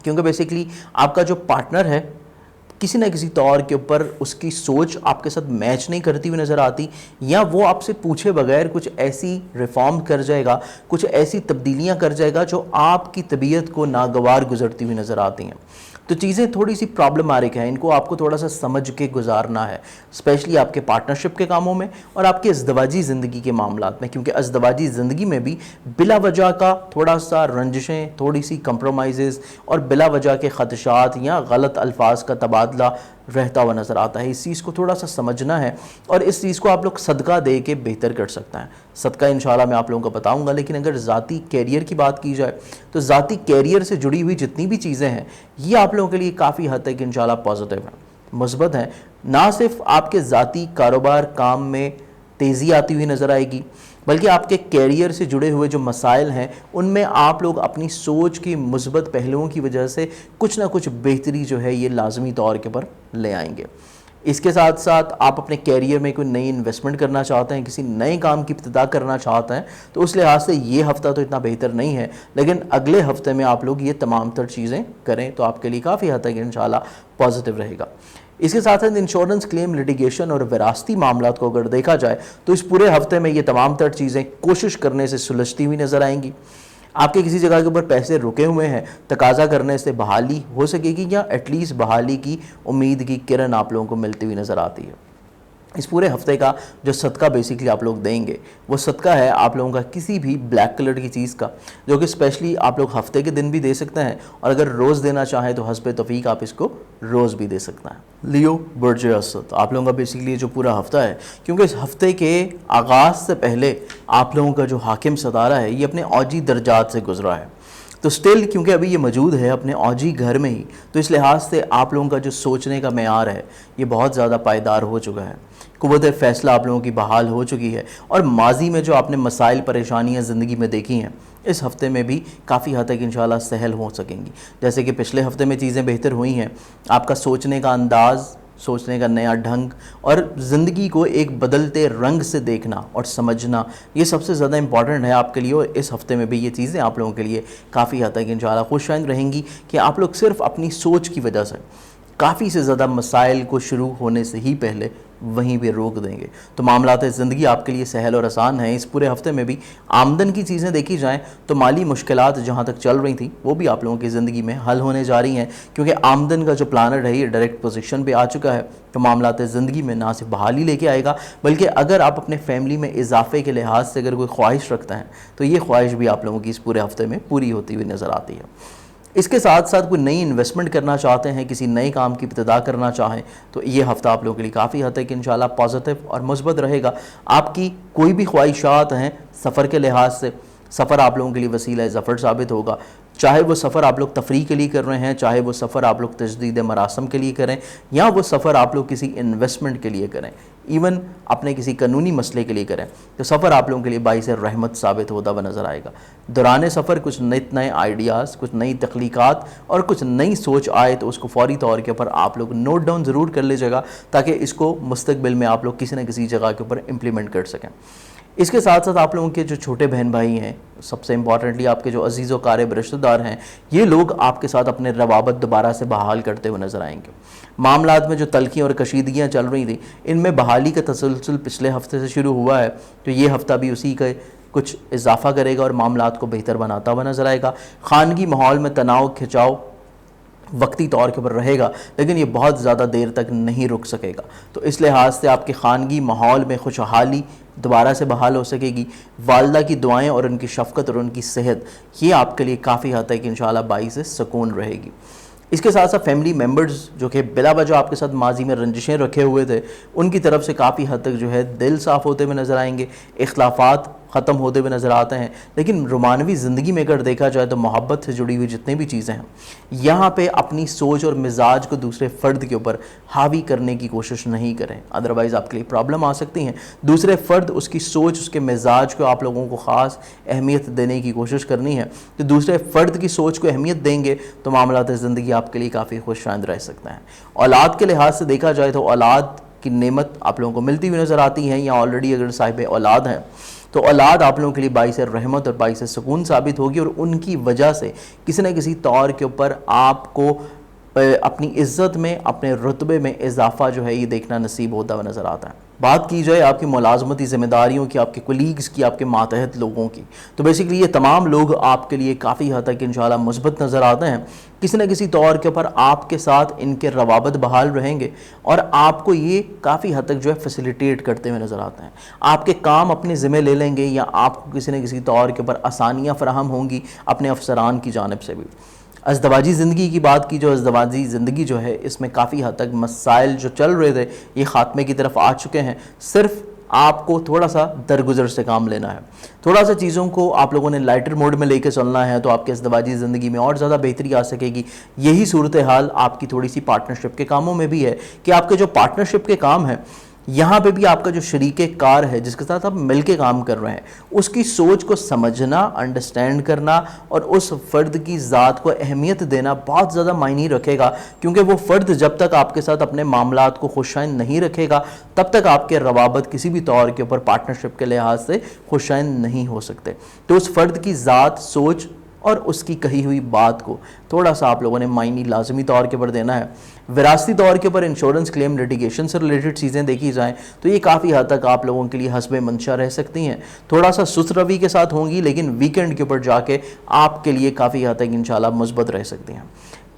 کیونکہ بیسیکلی آپ کا جو پارٹنر ہے کسی نہ کسی طور کے اوپر اس کی سوچ آپ کے ساتھ میچ نہیں کرتی ہوئی نظر آتی، یا وہ آپ سے پوچھے بغیر کچھ ایسی ریفارم کر جائے گا، کچھ ایسی تبدیلیاں کر جائے گا جو آپ کی طبیعت کو ناگوار گزرتی ہوئی نظر آتی ہیں۔ تو چیزیں تھوڑی سی پرابلماتک ہیں، ان کو آپ کو تھوڑا سا سمجھ کے گزارنا ہے، اسپیشلی آپ کے پارٹنرشپ کے کاموں میں اور آپ کے ازدواجی زندگی کے معاملات میں، کیونکہ ازدواجی زندگی میں بھی بلا وجہ کا تھوڑا سا رنجشیں، تھوڑی سی کمپرومائزز اور بلا وجہ کے خدشات یا غلط الفاظ کا تبادلہ رہتا ہوا نظر آتا ہے۔ اس چیز کو تھوڑا سا سمجھنا ہے، اور اس چیز کو آپ لوگ صدقہ دے کے بہتر کر سکتے ہیں۔ صدقہ انشاءاللہ میں آپ لوگوں کو بتاؤں گا، لیکن اگر ذاتی کیریئر کی بات کی جائے تو ذاتی کیریئر سے جڑی ہوئی جتنی بھی چیزیں ہیں یہ آپ لوگوں کے لیے کافی حد تک انشاءاللہ پازیٹیو ہیں، مثبت ہیں۔ نہ صرف آپ کے ذاتی کاروبار کام میں تیزی آتی ہوئی نظر آئے گی، بلکہ آپ کے کیریئر سے جڑے ہوئے جو مسائل ہیں ان میں آپ لوگ اپنی سوچ کی مثبت پہلوؤں کی وجہ سے کچھ نہ کچھ بہتری جو ہے یہ لازمی طور کے پر لے آئیں گے۔ اس کے ساتھ ساتھ آپ اپنے کیریئر میں کوئی نئی انویسٹمنٹ کرنا چاہتے ہیں، کسی نئے کام کی ابتدا کرنا چاہتے ہیں، تو اس لحاظ سے یہ ہفتہ تو اتنا بہتر نہیں ہے، لیکن اگلے ہفتے میں آپ لوگ یہ تمام تر چیزیں کریں تو آپ کے لیے کافی حد تک انشاءاللہ پازیٹیو رہے گا۔ اس کے ساتھ ساتھ انشورنس کلیم، لیٹیگیشن اور وراثتی معاملات کو اگر دیکھا جائے تو اس پورے ہفتے میں یہ تمام تر چیزیں کوشش کرنے سے سلجھتی ہوئی نظر آئیں گی۔ آپ کے کسی جگہ کے اوپر پیسے رکے ہوئے ہیں، تقاضا کرنے سے بحالی ہو سکے گی، یا ایٹ لیسٹ بحالی کی امید کی کرن آپ لوگوں کو ملتی ہوئی نظر آتی ہے۔ اس پورے ہفتے کا جو صدقہ بیسیکلی آپ لوگ دیں گے وہ صدقہ ہے آپ لوگوں کا کسی بھی بلیک کلر کی چیز کا، جو کہ اسپیشلی آپ لوگ ہفتے کے دن بھی دے سکتے ہیں، اور اگر روز دینا چاہیں تو حسب توفیق آپ اس کو روز بھی دے سکتے ہیں۔ لیو برج اسد آپ لوگوں کا بیسیکلی جو پورا ہفتہ ہے، کیونکہ اس ہفتے کے آغاز سے پہلے آپ لوگوں کا جو حاکم ستارہ ہے یہ اپنے اوجی درجات سے گزرا ہے، تو سٹل کیونکہ ابھی یہ موجود ہے اپنے اوجی گھر میں ہی، تو اس لحاظ سے آپ لوگوں کا جو سوچنے کا معیار ہے یہ بہت زیادہ پائیدار ہو چکا ہے، قوت فیصلہ آپ لوگوں کی بحال ہو چکی ہے، اور ماضی میں جو آپ نے مسائل پریشانیاں زندگی میں دیکھی ہیں اس ہفتے میں بھی کافی حد تک انشاءاللہ سہل ہو سکیں گی۔ جیسے کہ پچھلے ہفتے میں چیزیں بہتر ہوئی ہیں، آپ کا سوچنے کا انداز، سوچنے کا نیا ڈھنگ اور زندگی کو ایک بدلتے رنگ سے دیکھنا اور سمجھنا یہ سب سے زیادہ امپورٹنٹ ہے آپ کے لیے، اور اس ہفتے میں بھی یہ چیزیں آپ لوگوں کے لیے کافی حد تک انشاءاللہ خوش آئند رہیں گی کہ آپ لوگ صرف اپنی سوچ کی وجہ سے کافی سے زیادہ مسائل کو شروع ہونے سے ہی پہلے وہیں پہ روک دیں گے، تو معاملات زندگی آپ کے لیے سہل اور آسان ہیں۔ اس پورے ہفتے میں بھی آمدن کی چیزیں دیکھی جائیں تو مالی مشکلات جہاں تک چل رہی تھیں وہ بھی آپ لوگوں کی زندگی میں حل ہونے جا رہی ہیں، کیونکہ آمدن کا جو پلانٹ ہے یہ ڈائریکٹ پوزیشن پہ آ چکا ہے، تو معاملات زندگی میں نہ صرف بحالی لے کے آئے گا، بلکہ اگر آپ اپنے فیملی میں اضافے کے لحاظ سے اگر کوئی خواہش رکھتے ہیں تو یہ خواہش بھی آپ لوگوں کی اس پورے ہفتے میں پوری ہوتی ہوئی نظر آتی ہے۔ اس کے ساتھ ساتھ کوئی نئی انویسٹمنٹ کرنا چاہتے ہیں، کسی نئے کام کی ابتدا کرنا چاہیں تو یہ ہفتہ آپ لوگوں کے لیے کافی حد تک انشاءاللہ پازیٹیو اور مثبت رہے گا۔ آپ کی کوئی بھی خواہشات ہیں سفر کے لحاظ سے، سفر آپ لوگوں کے لیے وسیلہ ظفر ثابت ہوگا، چاہے وہ سفر آپ لوگ تفریح کے لیے کر رہے ہیں، چاہے وہ سفر آپ لوگ تجدید مراسم کے لیے کریں، یا وہ سفر آپ لوگ کسی انویسٹمنٹ کے لیے کریں، ایون اپنے کسی قانونی مسئلے کے لیے کریں، تو سفر آپ لوگوں کے لیے باعث رحمت ثابت ہوتا ہوا نظر آئے گا۔ دوران سفر کچھ نئے آئیڈیاز، کچھ نئی تخلیقات اور کچھ نئی سوچ آئے تو اس کو فوری طور کے اوپر آپ لوگ نوٹ ڈاؤن ضرور کر لیجیے گا، تاکہ اس کو مستقبل میں آپ لوگ کسی نہ کسی جگہ کے اوپر امپلیمنٹ کر سکیں۔ اس کے ساتھ ساتھ آپ لوگوں کے جو چھوٹے بہن بھائی ہیں، سب سے امپورٹنٹلی آپ کے جو عزیز و قارب رشتہ دار ہیں، یہ لوگ آپ کے ساتھ اپنے روابط دوبارہ سے بحال کرتے ہوئے نظر آئیں گے۔ معاملات میں جو تلخیاں اور کشیدگیاں چل رہی تھیں، ان میں بحالی کا تسلسل پچھلے ہفتے سے شروع ہوا ہے، تو یہ ہفتہ بھی اسی کا کچھ اضافہ کرے گا اور معاملات کو بہتر بناتا ہوا نظر آئے گا۔ خانگی ماحول میں تناؤ کھچاؤ وقتی طور کے اوپر رہے گا، لیکن یہ بہت زیادہ دیر تک نہیں رک سکے گا، تو اس لحاظ سے آپ کے خانگی ماحول میں خوشحالی دوبارہ سے بحال ہو سکے گی۔ والدہ کی دعائیں اور ان کی شفقت اور ان کی صحت، یہ آپ کے لیے کافی حد تک انشاءاللہ باعث سکون رہے گی۔ اس کے ساتھ ساتھ فیملی ممبرز جو کہ بلا وجہ آپ کے ساتھ ماضی میں رنجشیں رکھے ہوئے تھے، ان کی طرف سے کافی حد تک جو ہے دل صاف ہوتے ہوئے نظر آئیں گے، اختلافات ختم ہوتے ہوئے نظر آتے ہیں۔ لیکن رومانوی زندگی میں اگر دیکھا جائے تو محبت سے جڑی ہوئی جتنی بھی چیزیں ہیں، یہاں پہ اپنی سوچ اور مزاج کو دوسرے فرد کے اوپر حاوی کرنے کی کوشش نہیں کریں، ادروائز آپ کے لیے پرابلم آ سکتی ہیں۔ دوسرے فرد، اس کی سوچ، اس کے مزاج کو آپ لوگوں کو خاص اہمیت دینے کی کوشش کرنی ہے، تو دوسرے فرد کی سوچ کو اہمیت دیں گے تو معاملات زندگی آپ کے لیے کافی خوشایند رہ سکتا ہے۔ اولاد کے لحاظ سے دیکھا جائے تو اولاد کی نعمت آپ لوگوں کو ملتی ہوئی نظر آتی ہے، یا آلریڈی اگر صاحب اولاد ہیں تو اولاد آپ لوگوں کے لیے باعث رحمت اور باعث سکون ثابت ہوگی، اور ان کی وجہ سے کسی نہ کسی طور کے اوپر آپ کو اپنی عزت میں، اپنے رتبے میں اضافہ جو ہے یہ دیکھنا نصیب ہوتا ہوا نظر آتا ہے۔ بات کی جائے آپ کی ملازمتی ذمہ داریوں کی، آپ کے کولیگز کی، آپ کے ماتحت لوگوں کی، تو بیسیکلی یہ تمام لوگ آپ کے لیے کافی حد تک انشاءاللہ مثبت نظر آتے ہیں۔ کسی نہ کسی طور کے اوپر آپ کے ساتھ ان کے روابط بحال رہیں گے، اور آپ کو یہ کافی حد تک جو ہے فیسیلیٹیٹ کرتے ہوئے نظر آتے ہیں۔ آپ کے کام اپنے ذمہ لے لیں گے، یا آپ کو کسی نہ کسی طور کے اوپر آسانیاں فراہم ہوں گی اپنے افسران کی جانب سے بھی۔ ازدواجی زندگی کی بات کی، جو ازدواجی زندگی جو ہے اس میں کافی حد تک مسائل جو چل رہے تھے یہ خاتمے کی طرف آ چکے ہیں۔ صرف آپ کو تھوڑا سا درگزر سے کام لینا ہے، تھوڑا سا چیزوں کو آپ لوگوں نے لائٹر موڈ میں لے کے چلنا ہے، تو آپ کے ازدواجی زندگی میں اور زیادہ بہتری آ سکے گی۔ یہی صورتحال آپ کی تھوڑی سی پارٹنرشپ کے کاموں میں بھی ہے، کہ آپ کے جو پارٹنرشپ کے کام ہیں یہاں پہ بھی آپ کا جو شریک کار ہے جس کے ساتھ آپ مل کے کام کر رہے ہیں، اس کی سوچ کو سمجھنا، انڈرسٹینڈ کرنا اور اس فرد کی ذات کو اہمیت دینا بہت زیادہ معنی رکھے گا، کیونکہ وہ فرد جب تک آپ کے ساتھ اپنے معاملات کو خوشائند نہیں رکھے گا تب تک آپ کے روابط کسی بھی طور کے اوپر پارٹنرشپ کے لحاظ سے خوشائند نہیں ہو سکتے۔ تو اس فرد کی ذات، سوچ اور اس کی کہی ہوئی بات کو تھوڑا سا آپ لوگوں نے معنی لازمی طور کے اوپر دینا ہے۔ وراثتی طور کے اوپر انشورنس کلیم لیٹیگیشن سے ریلیٹڈ چیزیں دیکھی جائیں تو یہ کافی حد تک آپ لوگوں کے لیے حسب منشا رہ سکتی ہیں، تھوڑا سا سست روی کے ساتھ ہوں گی، لیکن ویکنڈ کے اوپر جا کے آپ کے لیے کافی حد تک انشاءاللہ مثبت رہ سکتی ہیں۔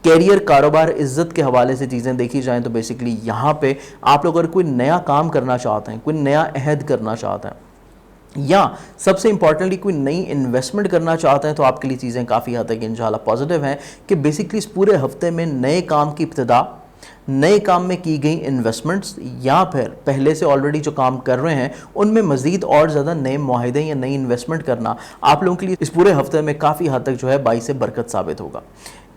کیریئر، کاروبار، عزت کے حوالے سے چیزیں دیکھی جائیں تو بیسیکلی یہاں پہ آپ لوگ اگر کوئی نیا کام کرنا چاہتے ہیں، کوئی نیا عہد کرنا چاہتے ہیں، یا سب سے امپورٹنٹلی کوئی نئی انویسٹمنٹ کرنا چاہتے ہیں، تو آپ کے لیے چیزیں کافی حد تک انشاءاللہ پازیٹیو ہیں، کہ بیسیکلی اس پورے ہفتے میں نئے کام کی ابتدا، نئے کام میں کی گئی انویسٹمنٹس، یا پھر پہلے سے آلریڈی جو کام کر رہے ہیں ان میں مزید اور زیادہ نئے معاہدے یا نئی انویسٹمنٹ کرنا آپ لوگوں کے لیے اس پورے ہفتے میں کافی حد تک جو ہے باعث برکت ثابت ہوگا۔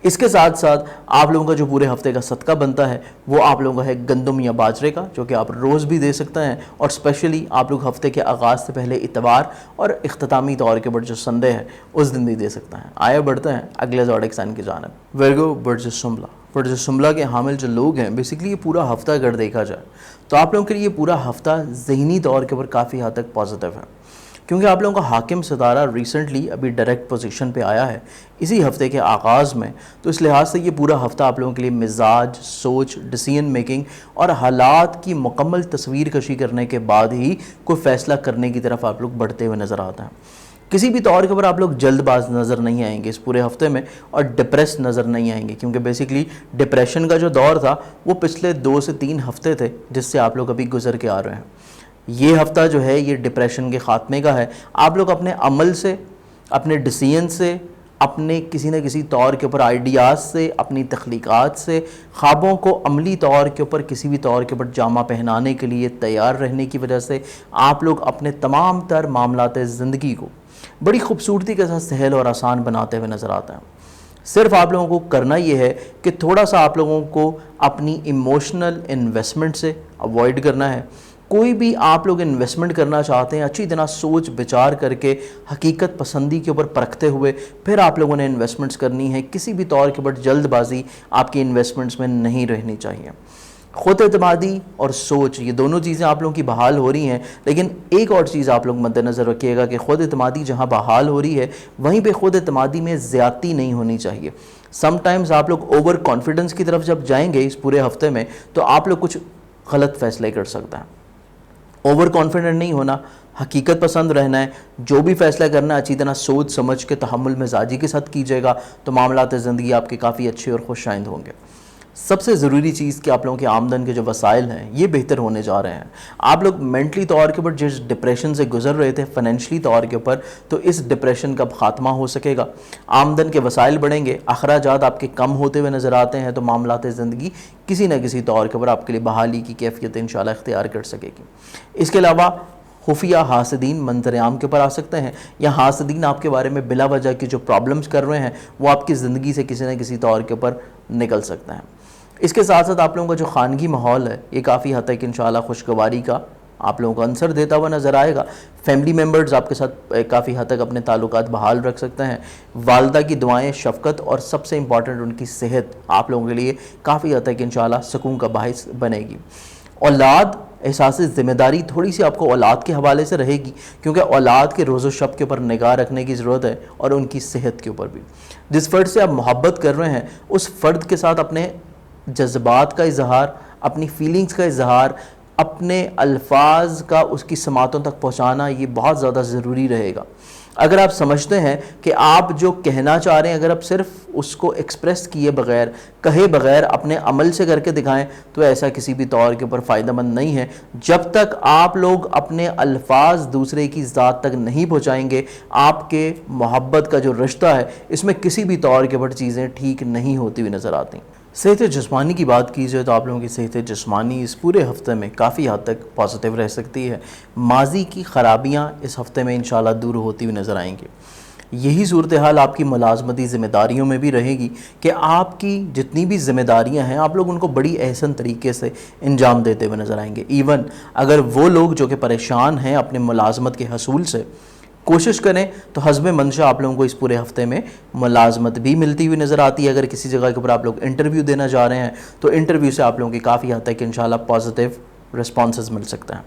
اس کے ساتھ ساتھ آپ لوگوں کا جو پورے ہفتے کا صدقہ بنتا ہے وہ آپ لوگوں کا ہے گندم یا باجرے کا، جو کہ آپ روز بھی دے سکتے ہیں، اور اسپیشلی آپ لوگ ہفتے کے آغاز سے پہلے اتوار اور اختتامی طور کے اوپر جو سنڈے ہے اس دن بھی دے سکتے ہیں۔ آئے بڑھتے ہیں اگلے زوڈک سائن کی جانب۔ ورگو، برج شملہ۔ برج شملہ کے حامل جو لوگ ہیں، بیسیکلی یہ پورا ہفتہ اگر دیکھا جائے تو آپ لوگوں کے لیے یہ پورا ہفتہ ذہنی طور کے اوپر کافی حد تک پازیٹیو ہے، کیونکہ آپ لوگوں کا حاکم ستارہ ریسنٹلی ابھی ڈائریکٹ پوزیشن پہ آیا ہے اسی ہفتے کے آغاز میں، تو اس لحاظ سے یہ پورا ہفتہ آپ لوگوں کے لیے مزاج، سوچ، ڈیسیژن میکنگ اور حالات کی مکمل تصویر کشی کرنے کے بعد ہی کوئی فیصلہ کرنے کی طرف آپ لوگ بڑھتے ہوئے نظر آتے ہیں۔ کسی بھی طور کے اوپر آپ لوگ جلد باز نظر نہیں آئیں گے اس پورے ہفتے میں، اور ڈپریس نظر نہیں آئیں گے، کیونکہ بیسیکلی ڈپریشن کا جو دور تھا وہ پچھلے 2 سے 3 ہفتے تھے جس سے آپ لوگ ابھی گزر کے آ رہے ہیں۔ یہ ہفتہ جو ہے یہ ڈپریشن کے خاتمے کا ہے۔ آپ لوگ اپنے عمل سے، اپنے ڈیسیژن سے، اپنے کسی نہ کسی طور کے اوپر آئیڈیاز سے، اپنی تخلیقات سے، خوابوں کو عملی طور کے اوپر کسی بھی طور کے اوپر جامہ پہنانے کے لیے تیار رہنے کی وجہ سے آپ لوگ اپنے تمام تر معاملات زندگی کو بڑی خوبصورتی کے ساتھ سہل اور آسان بناتے ہوئے نظر آتے ہیں. صرف آپ لوگوں کو کرنا یہ ہے کہ تھوڑا سا آپ لوگوں کو اپنی ایموشنل انویسٹمنٹ سے اوائڈ کرنا ہے. کوئی بھی آپ لوگ انویسٹمنٹ کرنا چاہتے ہیں اچھی طرح سوچ بچار کر کے حقیقت پسندی کے اوپر پرکھتے ہوئے پھر آپ لوگوں نے انویسٹمنٹس کرنی ہے. کسی بھی طور کے اوپر جلد بازی آپ کی انویسٹمنٹس میں نہیں رہنی چاہیے. خود اعتمادی اور سوچ یہ دونوں چیزیں آپ لوگوں کی بحال ہو رہی ہیں, لیکن ایک اور چیز آپ لوگ مد نظر رکھیے گا کہ خود اعتمادی جہاں بحال ہو رہی ہے وہیں پہ خود اعتمادی میں زیادتی نہیں ہونی چاہیے. سم ٹائمز آپ لوگ اوور کانفیڈنس کی طرف جب جائیں گے اس پورے ہفتے میں تو آپ لوگ کچھ غلط فیصلے کر سکتے ہیں. اوور کانفیڈنٹ نہیں ہونا, حقیقت پسند رہنا ہے. جو بھی فیصلہ کرنا ہے اچھی طرح سوچ سمجھ کے تحمل مزاجی کے ساتھ کیجیے گا تو معاملات زندگی آپ کے کافی اچھے اور خوش آئند ہوں گے. سب سے ضروری چیز کہ آپ لوگوں کے آمدن کے جو وسائل ہیں یہ بہتر ہونے جا رہے ہیں. آپ لوگ مینٹلی طور کے اوپر جس ڈپریشن سے گزر رہے تھے فائنینشلی طور کے اوپر, تو اس ڈپریشن کا خاتمہ ہو سکے گا. آمدن کے وسائل بڑھیں گے, اخراجات آپ کے کم ہوتے ہوئے نظر آتے ہیں, تو معاملات زندگی کسی نہ کسی طور کے اوپر آپ کے لیے بحالی کی کیفیت انشاءاللہ اختیار کر سکے گی. اس کے علاوہ خفیہ حاسدین منظر عام کے اوپر آ سکتے ہیں, یا حاسدین آپ کے بارے میں بلا وجہ کی جو پرابلمز کر رہے ہیں وہ آپ کی زندگی سے کسی نہ کسی طور کے اوپر نکل سکتے ہیں. اس کے ساتھ ساتھ آپ لوگوں کا جو خانگی ماحول ہے یہ کافی حد تک انشاءاللہ خوشگواری کا آپ لوگوں کو عنصر دیتا ہوا نظر آئے گا. فیملی ممبرز آپ کے ساتھ کافی حد تک اپنے تعلقات بحال رکھ سکتے ہیں. والدہ کی دعائیں, شفقت اور سب سے امپورٹنٹ ان کی صحت آپ لوگوں کے لیے کافی حد تک انشاءاللہ سکون کا باعث بنے گی. اولاد احساس ذمہ داری تھوڑی سی آپ کو اولاد کے حوالے سے رہے گی, کیونکہ اولاد کے روز و شب کے اوپر نگاہ رکھنے کی ضرورت ہے, اور ان کی صحت کے اوپر بھی. جس فرد سے آپ محبت کر رہے ہیں اس فرد کے ساتھ اپنے جذبات کا اظہار, اپنی فیلنگز کا اظہار, اپنے الفاظ کا اس کی سماعتوں تک پہنچانا یہ بہت زیادہ ضروری رہے گا. اگر آپ سمجھتے ہیں کہ آپ جو کہنا چاہ رہے ہیں اگر آپ صرف اس کو ایکسپریس کیے بغیر, کہے بغیر اپنے عمل سے کر کے دکھائیں تو ایسا کسی بھی طور کے اوپر فائدہ مند نہیں ہے. جب تک آپ لوگ اپنے الفاظ دوسرے کی ذات تک نہیں پہنچائیں گے, آپ کے محبت کا جو رشتہ ہے اس میں کسی بھی طور کے اوپر چیزیں ٹھیک نہیں ہوتی ہوئی نظر آتی. صحت جسمانی کی بات کی جائے تو آپ لوگوں کی صحت جسمانی اس پورے ہفتے میں کافی حد تک پازیٹیو رہ سکتی ہے. ماضی کی خرابیاں اس ہفتے میں انشاءاللہ دور ہوتی ہوئی نظر آئیں گی. یہی صورتحال آپ کی ملازمتی ذمہ داریوں میں بھی رہے گی کہ آپ کی جتنی بھی ذمہ داریاں ہیں آپ لوگ ان کو بڑی احسن طریقے سے انجام دیتے ہوئے نظر آئیں گے. ایون اگر وہ لوگ جو کہ پریشان ہیں اپنے ملازمت کے حصول سے, کوشش کریں تو حسب منشا آپ لوگوں کو اس پورے ہفتے میں ملازمت بھی ملتی ہوئی نظر آتی ہے. اگر کسی جگہ کے اوپر آپ لوگ انٹرویو دینا جا رہے ہیں تو انٹرویو سے آپ لوگوں کی کافی حد تک انشاءاللہ پازیٹیو رسپانسز مل سکتے ہیں.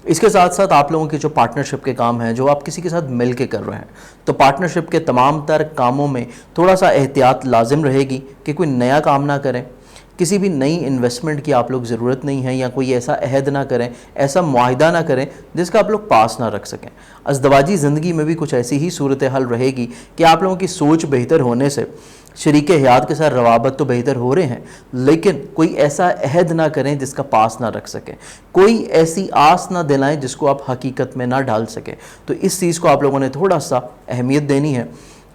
اس کے ساتھ ساتھ آپ لوگوں کے جو پارٹنرشپ کے کام ہیں جو آپ کسی کے ساتھ مل کے کر رہے ہیں, تو پارٹنرشپ کے تمام تر کاموں میں تھوڑا سا احتیاط لازم رہے گی کہ کوئی نیا کام نہ کریں, کسی بھی نئی انویسٹمنٹ کی آپ لوگ ضرورت نہیں ہے, یا کوئی ایسا عہد نہ کریں, ایسا معاہدہ نہ کریں جس کا آپ لوگ پاس نہ رکھ سکیں. ازدواجی زندگی میں بھی کچھ ایسی ہی صورتحال رہے گی کہ آپ لوگوں کی سوچ بہتر ہونے سے شریک حیات کے ساتھ روابط تو بہتر ہو رہے ہیں, لیکن کوئی ایسا عہد نہ کریں جس کا پاس نہ رکھ سکیں, کوئی ایسی آس نہ دلائیں جس کو آپ حقیقت میں نہ ڈال سکیں. تو اس چیز کو آپ لوگوں نے تھوڑا سا اہمیت دینی ہے.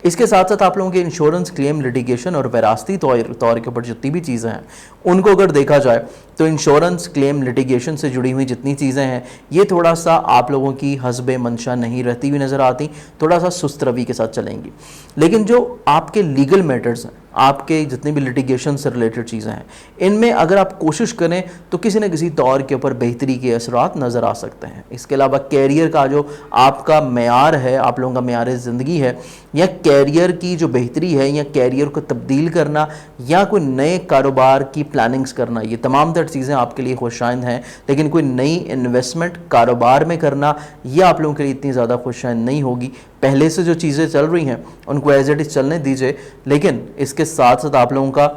اس کے ساتھ ساتھ آپ لوگوں کے انشورنس کلیم لٹیگیشن اور وراثتی طور کے اوپر جتنی بھی چیزیں ہیں ان کو اگر دیکھا جائے تو انشورنس کلیم لٹیگیشن سے جڑی ہوئی جتنی چیزیں ہیں یہ تھوڑا سا آپ لوگوں کی حسب منشا نہیں رہتی ہوئی نظر آتی, تھوڑا سا سست روی کے ساتھ چلیں گی. لیکن جو آپ کے لیگل میٹرز ہیں, آپ کے جتنے بھی لٹیگیشن سے ریلیٹڈ چیزیں ہیں, ان میں اگر آپ کوشش کریں تو کسی نہ کسی طور کے اوپر بہتری کے اثرات نظر آ سکتے ہیں. اس کے علاوہ کیریئر کا جو آپ کا معیار ہے, آپ لوگوں کا معیار زندگی ہے, یا کیریئر کی جو بہتری ہے, یا کیریئر کو تبدیل کرنا, یا کوئی نئے کاروبار کی پلاننگز کرنا, یہ تمام تر چیزیں آپ کے لیے خوش آئند ہیں. لیکن کوئی نئی انویسٹمنٹ کاروبار میں کرنا یہ آپ لوگوں کے لیے اتنی زیادہ خوش آئند نہیں ہوگی. پہلے سے جو چیزیں چل رہی ہیں ان کو ایز اٹ از چلنے دیجئے, لیکن اس کے ساتھ ساتھ آپ لوگوں کا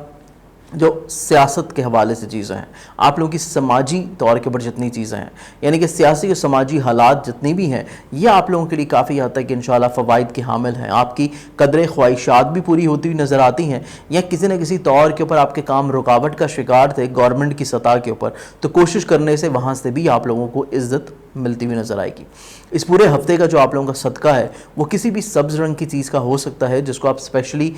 جو سیاست کے حوالے سے چیزیں ہیں, آپ لوگوں کی سماجی طور کے اوپر جتنی چیزیں ہیں, یعنی کہ سیاسی اور سماجی حالات جتنی بھی ہیں, یہ آپ لوگوں کے لیے کافی حد تک انشاءاللہ فوائد کے حامل ہیں. آپ کی قدریں خواہشات بھی پوری ہوتی ہوئی نظر آتی ہیں, یا کسی نہ کسی طور کے اوپر آپ کے کام رکاوٹ کا شکار تھے گورنمنٹ کی سطح کے اوپر, تو کوشش کرنے سے وہاں سے بھی آپ لوگوں کو عزت ملتی ہوئی نظر آئے گی. اس پورے ہفتے کا جو آپ لوگوں کا صدقہ ہے وہ کسی بھی سبز رنگ کی چیز کا ہو سکتا ہے, جس کو آپ اسپیشلی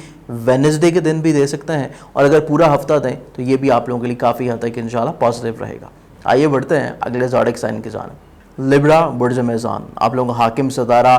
وینسڈے کے دن بھی دے سکتے ہیں, اور اگر پورا ہفتہ دیں تو یہ بھی آپ لوگوں کے لیے کافی حد تک انشاءاللہ پازیٹیو رہے گا. آئیے بڑھتے ہیں اگلے زوڈک سائن کی جانب. لبرا برج میزان, آپ لوگوں کا حاکم ستارہ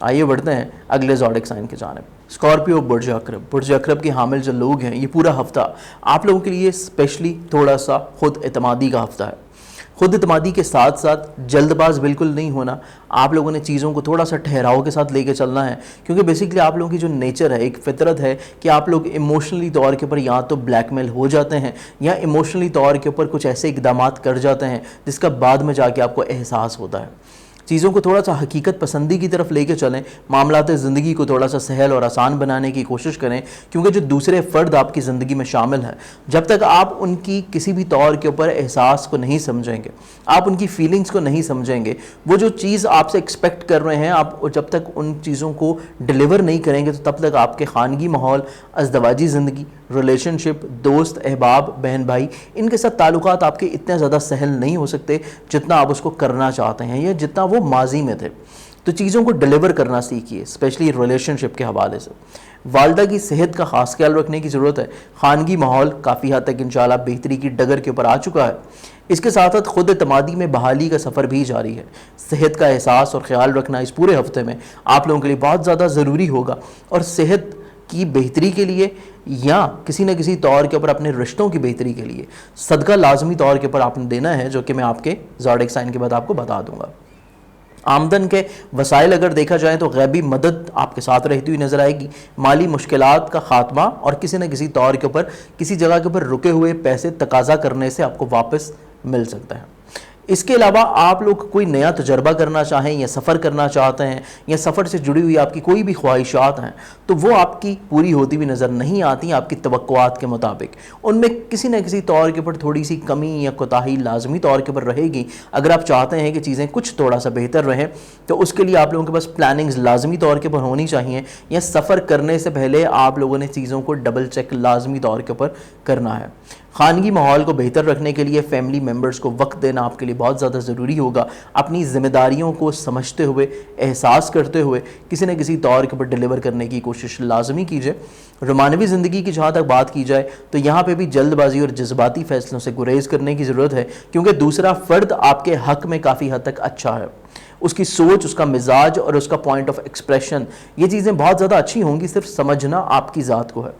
آئیے بڑھتے ہیں اگلے زوڈک سائن کی جانب. اسکارپیو برج اکرب. برج اکرب کے حامل جو لوگ ہیں یہ پورا ہفتہ آپ لوگوں کے لیے اسپیشلی تھوڑا سا خود اعتمادی کا ہفتہ ہے. خود اعتمادی کے ساتھ ساتھ جلد باز بالکل نہیں ہونا. آپ لوگوں نے چیزوں کو تھوڑا سا ٹھہراؤ کے ساتھ لے کے چلنا ہے, کیونکہ بیسکلی آپ لوگوں کی جو نیچر ہے, ایک فطرت ہے کہ آپ لوگ ایموشنلی طور کے اوپر یا تو بلیک میل ہو جاتے ہیں یا ایموشنلی طور کے اوپر کچھ ایسے اقدامات کر جاتے ہیں جس کا بعد میں جا کے آپ کو احساس ہوتا ہے. چیزوں کو تھوڑا سا حقیقت پسندی کی طرف لے کے چلیں, معاملات زندگی کو تھوڑا سا سہل اور آسان بنانے کی کوشش کریں, کیونکہ جو دوسرے فرد آپ کی زندگی میں شامل ہیں جب تک آپ ان کی کسی بھی طور کے اوپر احساس کو نہیں سمجھیں گے, آپ ان کی فیلنگز کو نہیں سمجھیں گے, وہ جو چیز آپ سے ایکسپیکٹ کر رہے ہیں آپ جب تک ان چیزوں کو ڈیلیور نہیں کریں گے تو تب تک آپ کے خانگی ماحول, ازدواجی زندگی, ریلیشن شپ, دوست, احباب, بہن بھائی, ان کے ساتھ تعلقات آپ کے اتنے زیادہ سہل نہیں ہو سکتے جتنا آپ اس کو کرنا چاہتے ہیں یا جتنا وہ ماضی میں تھے. تو چیزوں کو ڈیلیور کرنا سیکھیے, اسپیشلی ریلیشن شپ کے حوالے سے. والدہ کی صحت کا خاص خیال رکھنے کی ضرورت ہے. خانگی ماحول کافی حد تک انشاءاللہ بہتری کی ڈگر کے اوپر آ چکا ہے. اس کے ساتھ ساتھ خود اعتمادی میں بحالی کا سفر بھی جاری ہے. صحت کا احساس اور خیال رکھنا اس پورے ہفتے میں آپ لوگوں کے لیے بہت زیادہ ضروری ہوگا, اور صحت کی بہتری کے لیے یا کسی نہ کسی طور کے اوپر اپنے رشتوں کی بہتری کے لیے صدقہ لازمی طور کے اوپر آپ نے دینا ہے, جو کہ میں آپ کے زوڈک سائن کے بعد آپ کو بتا دوں گا. آمدن کے وسائل اگر دیکھا جائے تو غیبی مدد آپ کے ساتھ رہتی ہوئی نظر آئے گی. مالی مشکلات کا خاتمہ اور کسی نہ کسی طور کے اوپر کسی جگہ کے اوپر رکے ہوئے پیسے تقاضا کرنے سے آپ کو واپس مل سکتا ہے. اس کے علاوہ آپ لوگ کوئی نیا تجربہ کرنا چاہیں یا سفر کرنا چاہتے ہیں یا سفر سے جڑی ہوئی آپ کی کوئی بھی خواہشات ہیں تو وہ آپ کی پوری ہوتی ہوئی نظر نہیں آتی آپ کی توقعات کے مطابق. ان میں کسی نہ کسی طور کے اوپر تھوڑی سی کمی یا کوتاہی لازمی طور کے اوپر رہے گی. اگر آپ چاہتے ہیں کہ چیزیں کچھ تھوڑا سا بہتر رہیں تو اس کے لیے آپ لوگوں کے پاس پلاننگز لازمی طور کے اوپر ہونی چاہیے, یا سفر کرنے سے پہلے آپ لوگوں نے چیزوں کو ڈبل چیک لازمی طور کے اوپر کرنا ہے. خانگی ماحول کو بہتر رکھنے کے لیے فیملی ممبرز کو وقت دینا آپ کے لیے بہت زیادہ ضروری ہوگا. اپنی ذمہ داریوں کو سمجھتے ہوئے, احساس کرتے ہوئے کسی نہ کسی طور کے اوپر ڈیلیور کرنے کی کوشش لازمی کیجیے. رومانوی زندگی کی جہاں تک بات کی جائے تو یہاں پہ بھی جلد بازی اور جذباتی فیصلوں سے گریز کرنے کی ضرورت ہے, کیونکہ دوسرا فرد آپ کے حق میں کافی حد تک اچھا ہے. اس کی سوچ, اس کا مزاج اور اس کا پوائنٹ آف ایکسپریشن, یہ چیزیں بہت زیادہ اچھی ہوں گی, صرف سمجھنا آپ کی ذات کو ہے.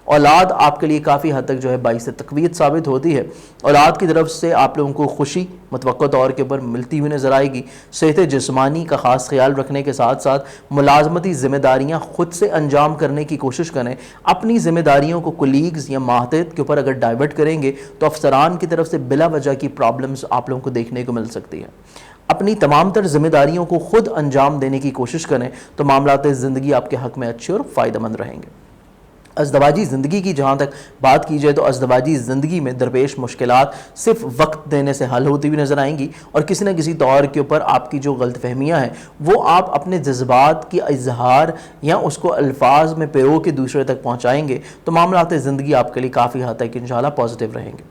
اولاد آپ کے لیے کافی حد تک جو ہے باعث تقویت ثابت ہوتی ہے. اولاد کی طرف سے آپ لوگوں کو خوشی متوقع طور کے اوپر ملتی ہوئی نظر آئے گی. صحت جسمانی کا خاص خیال رکھنے کے ساتھ ساتھ ملازمتی ذمہ داریاں خود سے انجام کرنے کی کوشش کریں. اپنی ذمہ داریوں کو کولیگز یا ماتحت کے اوپر اگر ڈائیورٹ کریں گے تو افسران کی طرف سے بلا وجہ کی پرابلمز آپ لوگوں کو دیکھنے کو مل سکتی ہے. اپنی تمام تر ذمہ داریوں کو خود انجام دینے کی کوشش کریں تو معاملات زندگی آپ کے حق میں اچھے اور فائدہ مند رہیں گے. ازدواجی زندگی کی جہاں تک بات کی جائے تو ازدواجی زندگی میں درپیش مشکلات صرف وقت دینے سے حل ہوتی ہوئی نظر آئیں گی, اور کسی نہ کسی طور کے اوپر آپ کی جو غلط فہمیاں ہیں وہ آپ اپنے جذبات کی اظہار یا اس کو الفاظ میں پیرو کے دوسرے تک پہنچائیں گے تو معاملات زندگی آپ کے لیے کافی حد تک انشاءاللہ پازیٹیو رہیں گے.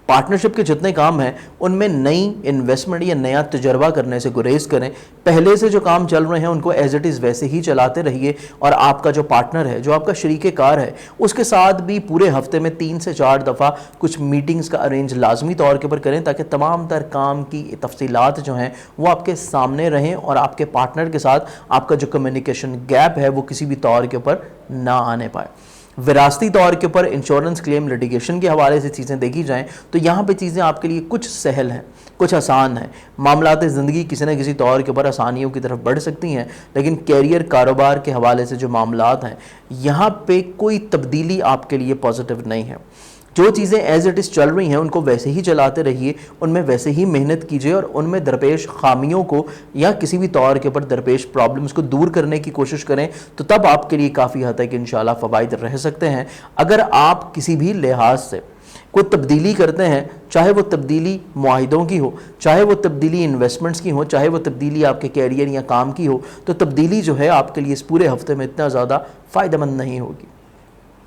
پارٹنرشپ کے جتنے کام ہیں ان میں نئی انویسٹمنٹ یا نیا تجربہ کرنے سے گریز کریں. پہلے سے جو کام چل رہے ہیں ان کو ایز اٹ از ویسے ہی چلاتے رہیے, اور آپ کا جو پارٹنر ہے, جو آپ کا شریک کار ہے, اس کے ساتھ بھی پورے ہفتے میں 3 سے 4 دفعہ کچھ میٹنگز کا ارینج لازمی طور کے اوپر کریں, تاکہ تمام تر کام کی تفصیلات جو ہیں وہ آپ کے سامنے رہیں اور آپ کے پارٹنر کے ساتھ آپ کا جو کمیونیکیشن گیپ ہے وہ کسی بھی طور کے اوپر نہ آنے پائے. وراثتی طور کے اوپر انشورنس کلیم لیٹیگیشن کے حوالے سے چیزیں دیکھی جائیں تو یہاں پہ چیزیں آپ کے لیے کچھ سہل ہیں, کچھ آسان ہیں. معاملات زندگی کسی نہ کسی طور کے اوپر آسانیوں کی طرف بڑھ سکتی ہیں, لیکن کیریئر, کاروبار کے حوالے سے جو معاملات ہیں یہاں پہ کوئی تبدیلی آپ کے لیے پازیٹیو نہیں ہے. جو چیزیں ایز اٹ از چل رہی ہیں ان کو ویسے ہی چلاتے رہیے, ان میں ویسے ہی محنت کیجیے, اور ان میں درپیش خامیوں کو یا کسی بھی طور کے اوپر درپیش پرابلمز کو دور کرنے کی کوشش کریں تو تب آپ کے لیے کافی حد تک انشاءاللہ فوائد رہ سکتے ہیں. اگر آپ کسی بھی لحاظ سے کوئی تبدیلی کرتے ہیں, چاہے وہ تبدیلی معاہدوں کی ہو, چاہے وہ تبدیلی انویسٹمنٹس کی ہو, چاہے وہ تبدیلی آپ کے کیریئر یا کام کی ہو, تو تبدیلی جو ہے آپ کے لیے اس پورے ہفتے میں اتنا زیادہ فائدہ مند نہیں ہوگی.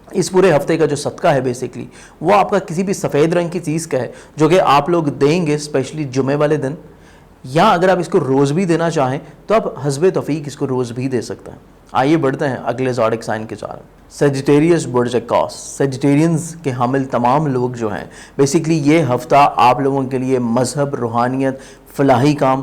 اس پورے ہفتے کا جو صدقہ ہے بیسکلی وہ آپ کا کسی بھی سفید رنگ کی چیز کا ہے جو کہ آپ لوگ دیں گے اسپیشلی جمعے والے دن, یا اگر آپ اس کو روز بھی دینا چاہیں تو آپ حسب توفیق اس کو روز بھی دے سکتے ہیں. آئیے بڑھتے ہیں اگلے زوڈک سائن کے چار. سیجیٹیریس برج اکاس. سیجیٹیرینز کے حامل تمام لوگ جو ہیں بیسکلی یہ ہفتہ آپ لوگوں کے لیے مذہب, روحانیت, فلاحی کام,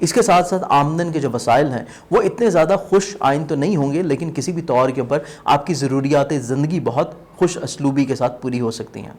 اس کے ساتھ ساتھ آمدن کے جو وسائل ہیں وہ اتنے زیادہ خوش آئند تو نہیں ہوں گے، لیکن کسی بھی طور کے اوپر آپ کی ضروریات زندگی بہت خوش اسلوبی کے ساتھ پوری ہو سکتی ہیں۔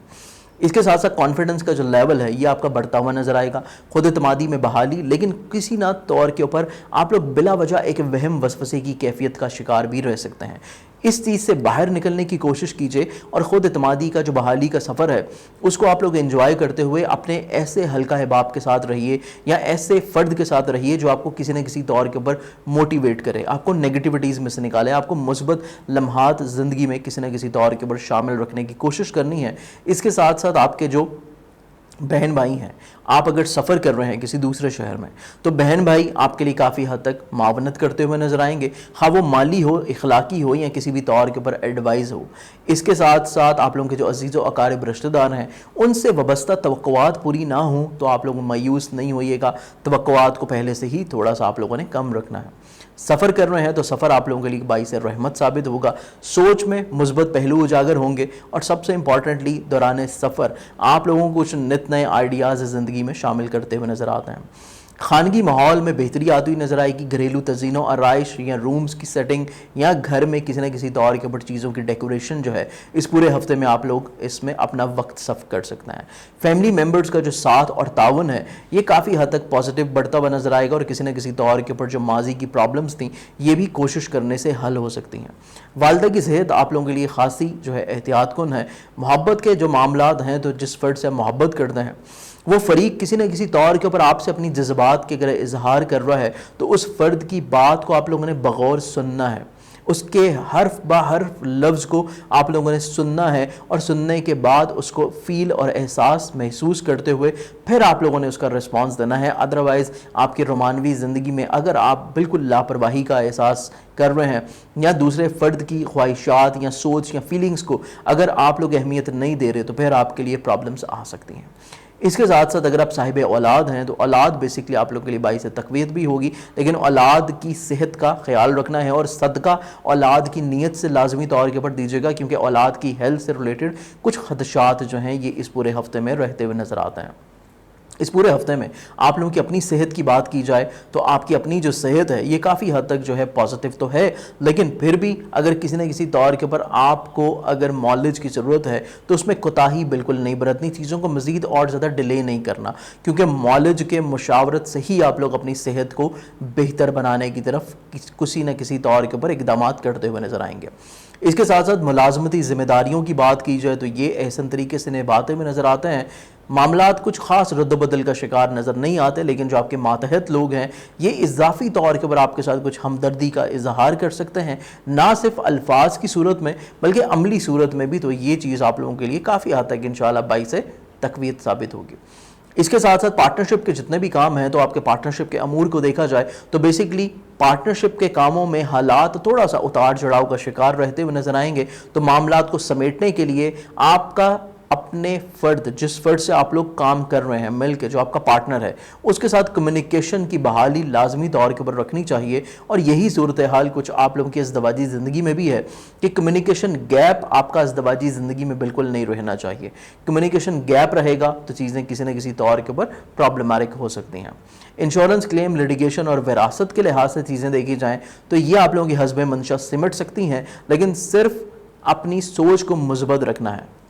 اس کے ساتھ ساتھ کانفیڈنس کا جو لیول ہے یہ آپ کا بڑھتا ہوا نظر آئے گا، خود اعتمادی میں بحالی، لیکن کسی نہ طور کے اوپر آپ لوگ بلا وجہ ایک وہم وسوسے کی کیفیت کا شکار بھی رہ سکتے ہیں۔ اس چیز سے باہر نکلنے کی کوشش کیجئے اور خود اعتمادی کا جو بحالی کا سفر ہے اس کو آپ لوگ انجوائے کرتے ہوئے اپنے ایسے ہلکا احباب کے ساتھ رہیے یا ایسے فرد کے ساتھ رہیے جو آپ کو کسی نہ کسی طور کے اوپر موٹیویٹ کرے، آپ کو نیگیٹیوٹیز میں سے نکالے، آپ کو مثبت لمحات زندگی میں کسی نہ کسی طور کے اوپر شامل رکھنے کی کوشش کرنی ہے۔ اس کے ساتھ ساتھ آپ کے جو بہن بھائی ہیں، آپ اگر سفر کر رہے ہیں کسی دوسرے شہر میں تو بہن بھائی آپ کے لیے کافی حد تک معاونت کرتے ہوئے نظر آئیں گے، خواہ وہ مالی ہو، اخلاقی ہو یا کسی بھی طور کے اوپر ایڈوائز ہو۔ اس کے ساتھ ساتھ آپ لوگوں کے جو عزیز و اقارب رشتہ دار ہیں ان سے وابستہ توقعات پوری نہ ہوں تو آپ لوگ مایوس نہیں ہوئیے گا، توقعات کو پہلے سے ہی تھوڑا سا آپ لوگوں نے کم رکھنا ہے۔ سفر کر رہے ہیں تو سفر آپ لوگوں کے لیے باعث رحمت ثابت ہوگا، سوچ میں مثبت پہلو اجاگر ہوں گے، اور سب سے امپورٹنٹلی دوران سفر آپ لوگوں کو کچھ نت نئے آئیڈیاز زندگی میں شامل کرتے ہوئے نظر آتے ہیں۔ خانگی ماحول میں بہتری آتی ہوئی نظر آئے گی، گھریلو تزئین و آرائش یا رومز کی سیٹنگ یا گھر میں کسی نہ کسی طور کے اوپر چیزوں کی ڈیکوریشن جو ہے اس پورے ہفتے میں آپ لوگ اس میں اپنا وقت صرف کر سکتے ہیں۔ فیملی ممبرز کا جو ساتھ اور تعاون ہے یہ کافی حد تک پازیٹیو بڑھتا ہوا نظر آئے گا، اور کسی نہ کسی طور کے اوپر جو ماضی کی پرابلمز تھیں یہ بھی کوشش کرنے سے حل ہو سکتی ہیں۔ والدہ کی صحت آپ لوگوں کے لیے خاصی جو ہے احتیاط کن ہے۔ محبت کے جو معاملات ہیں تو جس فرد سے محبت کرتے ہیں وہ فریق کسی نہ کسی طور کے اوپر آپ سے اپنی جذبات کے اگر اظہار کر رہا ہے تو اس فرد کی بات کو آپ لوگوں نے بغور سننا ہے، اس کے حرف با حرف لفظ کو آپ لوگوں نے سننا ہے، اور سننے کے بعد اس کو فیل اور احساس محسوس کرتے ہوئے پھر آپ لوگوں نے اس کا رسپانس دینا ہے۔ ادروائز آپ کی رومانوی زندگی میں اگر آپ بالکل لاپرواہی کا احساس کر رہے ہیں یا دوسرے فرد کی خواہشات یا سوچ یا فیلنگز کو اگر آپ لوگ اہمیت نہیں دے رہے تو پھر آپ کے لیے پرابلمز آ سکتی ہیں۔ اس کے ساتھ ساتھ اگر آپ صاحب اولاد ہیں تو اولاد بیسکلی آپ لوگوں کے لیے باعث تقویت بھی ہوگی، لیکن اولاد کی صحت کا خیال رکھنا ہے، اور صدقہ اولاد کی نیت سے لازمی طور کے اوپر دیجیے گا، کیونکہ اولاد کی ہیلتھ سے ریلیٹڈ کچھ خدشات جو ہیں یہ اس پورے ہفتے میں رہتے ہوئے نظر آتے ہیں۔ اس پورے ہفتے میں آپ لوگوں کی اپنی صحت کی بات کی جائے تو آپ کی اپنی جو صحت ہے یہ کافی حد تک جو ہے پازیٹیو تو ہے، لیکن پھر بھی اگر کسی نہ کسی طور کے اوپر آپ کو اگر معالج کی ضرورت ہے تو اس میں کوتاہی بالکل نہیں برتنی، چیزوں کو مزید اور زیادہ ڈیلے نہیں کرنا، کیونکہ معالج کے مشاورت سے ہی آپ لوگ اپنی صحت کو بہتر بنانے کی طرف کسی نہ کسی طور کے اوپر اقدامات کرتے ہوئے نظر آئیں گے۔ اس کے ساتھ ساتھ ملازمتی ذمہ داریوں کی بات کی جائے تو یہ احسن طریقے سے نبھاتے ہوئے نظر آتے ہیں۔ معاملات کچھ خاص رد و بدل کا شکار نظر نہیں آتے، لیکن جو آپ کے ماتحت لوگ ہیں یہ اضافی طور کے اوپر آپ کے ساتھ کچھ ہمدردی کا اظہار کر سکتے ہیں، نہ صرف الفاظ کی صورت میں بلکہ عملی صورت میں بھی، تو یہ چیز آپ لوگوں کے لیے کافی حد تک انشاءاللہ باعث تقویت ثابت ہوگی۔ اس کے ساتھ ساتھ پارٹنرشپ کے جتنے بھی کام ہیں تو آپ کے پارٹنرشپ کے امور کو دیکھا جائے تو بیسکلی پارٹنرشپ کے کاموں میں حالات تھوڑا سا اتار چڑھاؤ کا شکار رہتے ہوئے نظر آئیں گے، تو معاملات کو سمیٹنے کے لیے آپ کا اپنے فرد، جس فرد سے آپ لوگ کام کر رہے ہیں مل کے، جو آپ کا پارٹنر ہے، اس کے ساتھ کمیونیکیشن کی بحالی لازمی طور کے اوپر رکھنی چاہیے، اور یہی صورتحال کچھ آپ لوگوں کی ازدواجی زندگی میں بھی ہے کہ کمیونیکیشن گیپ آپ کا ازدواجی زندگی میں بالکل نہیں رہنا چاہیے۔ کمیونیکیشن گیپ رہے گا تو چیزیں کسی نہ کسی طور کے اوپر پرابلمٹک ہو سکتی ہیں۔ انشورنس کلیم، لیٹیگیشن اور وراثت کے لحاظ سے چیزیں دیکھی جائیں تو یہ آپ لوگوں کی حسب منشا سمٹ سکتی ہیں، لیکن صرف اپنی سوچ کو مثبت رکھنا ہے۔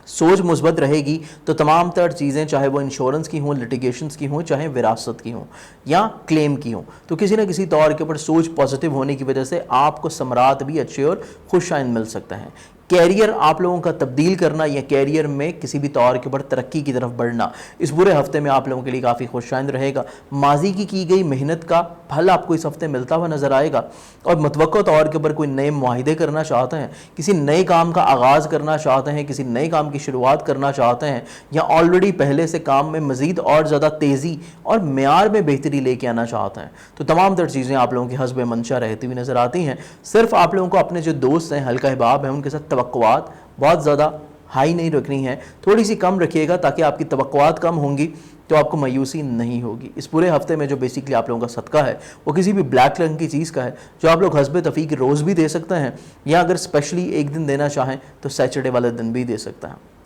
سوچ مثبت رہے گی تو تمام تر چیزیں چاہے وہ انشورنس کی ہوں، لیٹیگیشنز کی ہوں، چاہے وراثت کی ہوں یا کلیم کی ہوں، تو کسی نہ کسی طور کے اوپر سوچ پازیٹیو ہونے کی وجہ سے آپ کو ثمرات بھی اچھے اور خوش آئند مل سکتے ہیں۔ کیریئر آپ لوگوں کا تبدیل کرنا یا کیریئر میں کسی بھی طور کے اوپر ترقی کی طرف بڑھنا اس پورے ہفتے میں آپ لوگوں کے لیے کافی خوش آئند رہے گا۔ ماضی کی گئی محنت کا پھل آپ کو اس ہفتے ملتا ہوا نظر آئے گا، اور متوقع طور کے اوپر کوئی نئے معاہدے کرنا چاہتے ہیں، کسی نئے کام کا آغاز کرنا چاہتے ہیں، کسی نئے کام کی شروعات کرنا چاہتے ہیں، یا آلریڈی پہلے سے کام میں مزید اور زیادہ تیزی اور معیار میں بہتری لے کے آنا چاہتے ہیں، تو تمام تر چیزیں آپ لوگوں کی حسب منشا رہتی ہوئی نظر آتی ہیں۔ صرف آپ لوگوں کو اپنے جو دوست ہیں، حلقہ احباب ہیں، ان کے ساتھ توقعات بہت زیادہ ہائی نہیں رکھنی ہے، تھوڑی سی کم رکھیے گا تاکہ آپ کی توقعات کم ہوں گی تو آپ کو مایوسی نہیں ہوگی۔ اس پورے ہفتے میں جو بیسکلی آپ لوگوں کا صدقہ ہے وہ کسی بھی بلیک رنگ کی چیز کا ہے، جو آپ لوگ حسب تفیق روز بھی دے سکتے ہیں، یا اگر اسپیشلی ایک دن دینا چاہیں تو سیچرڈے والے دن بھی دے سکتے ہیں۔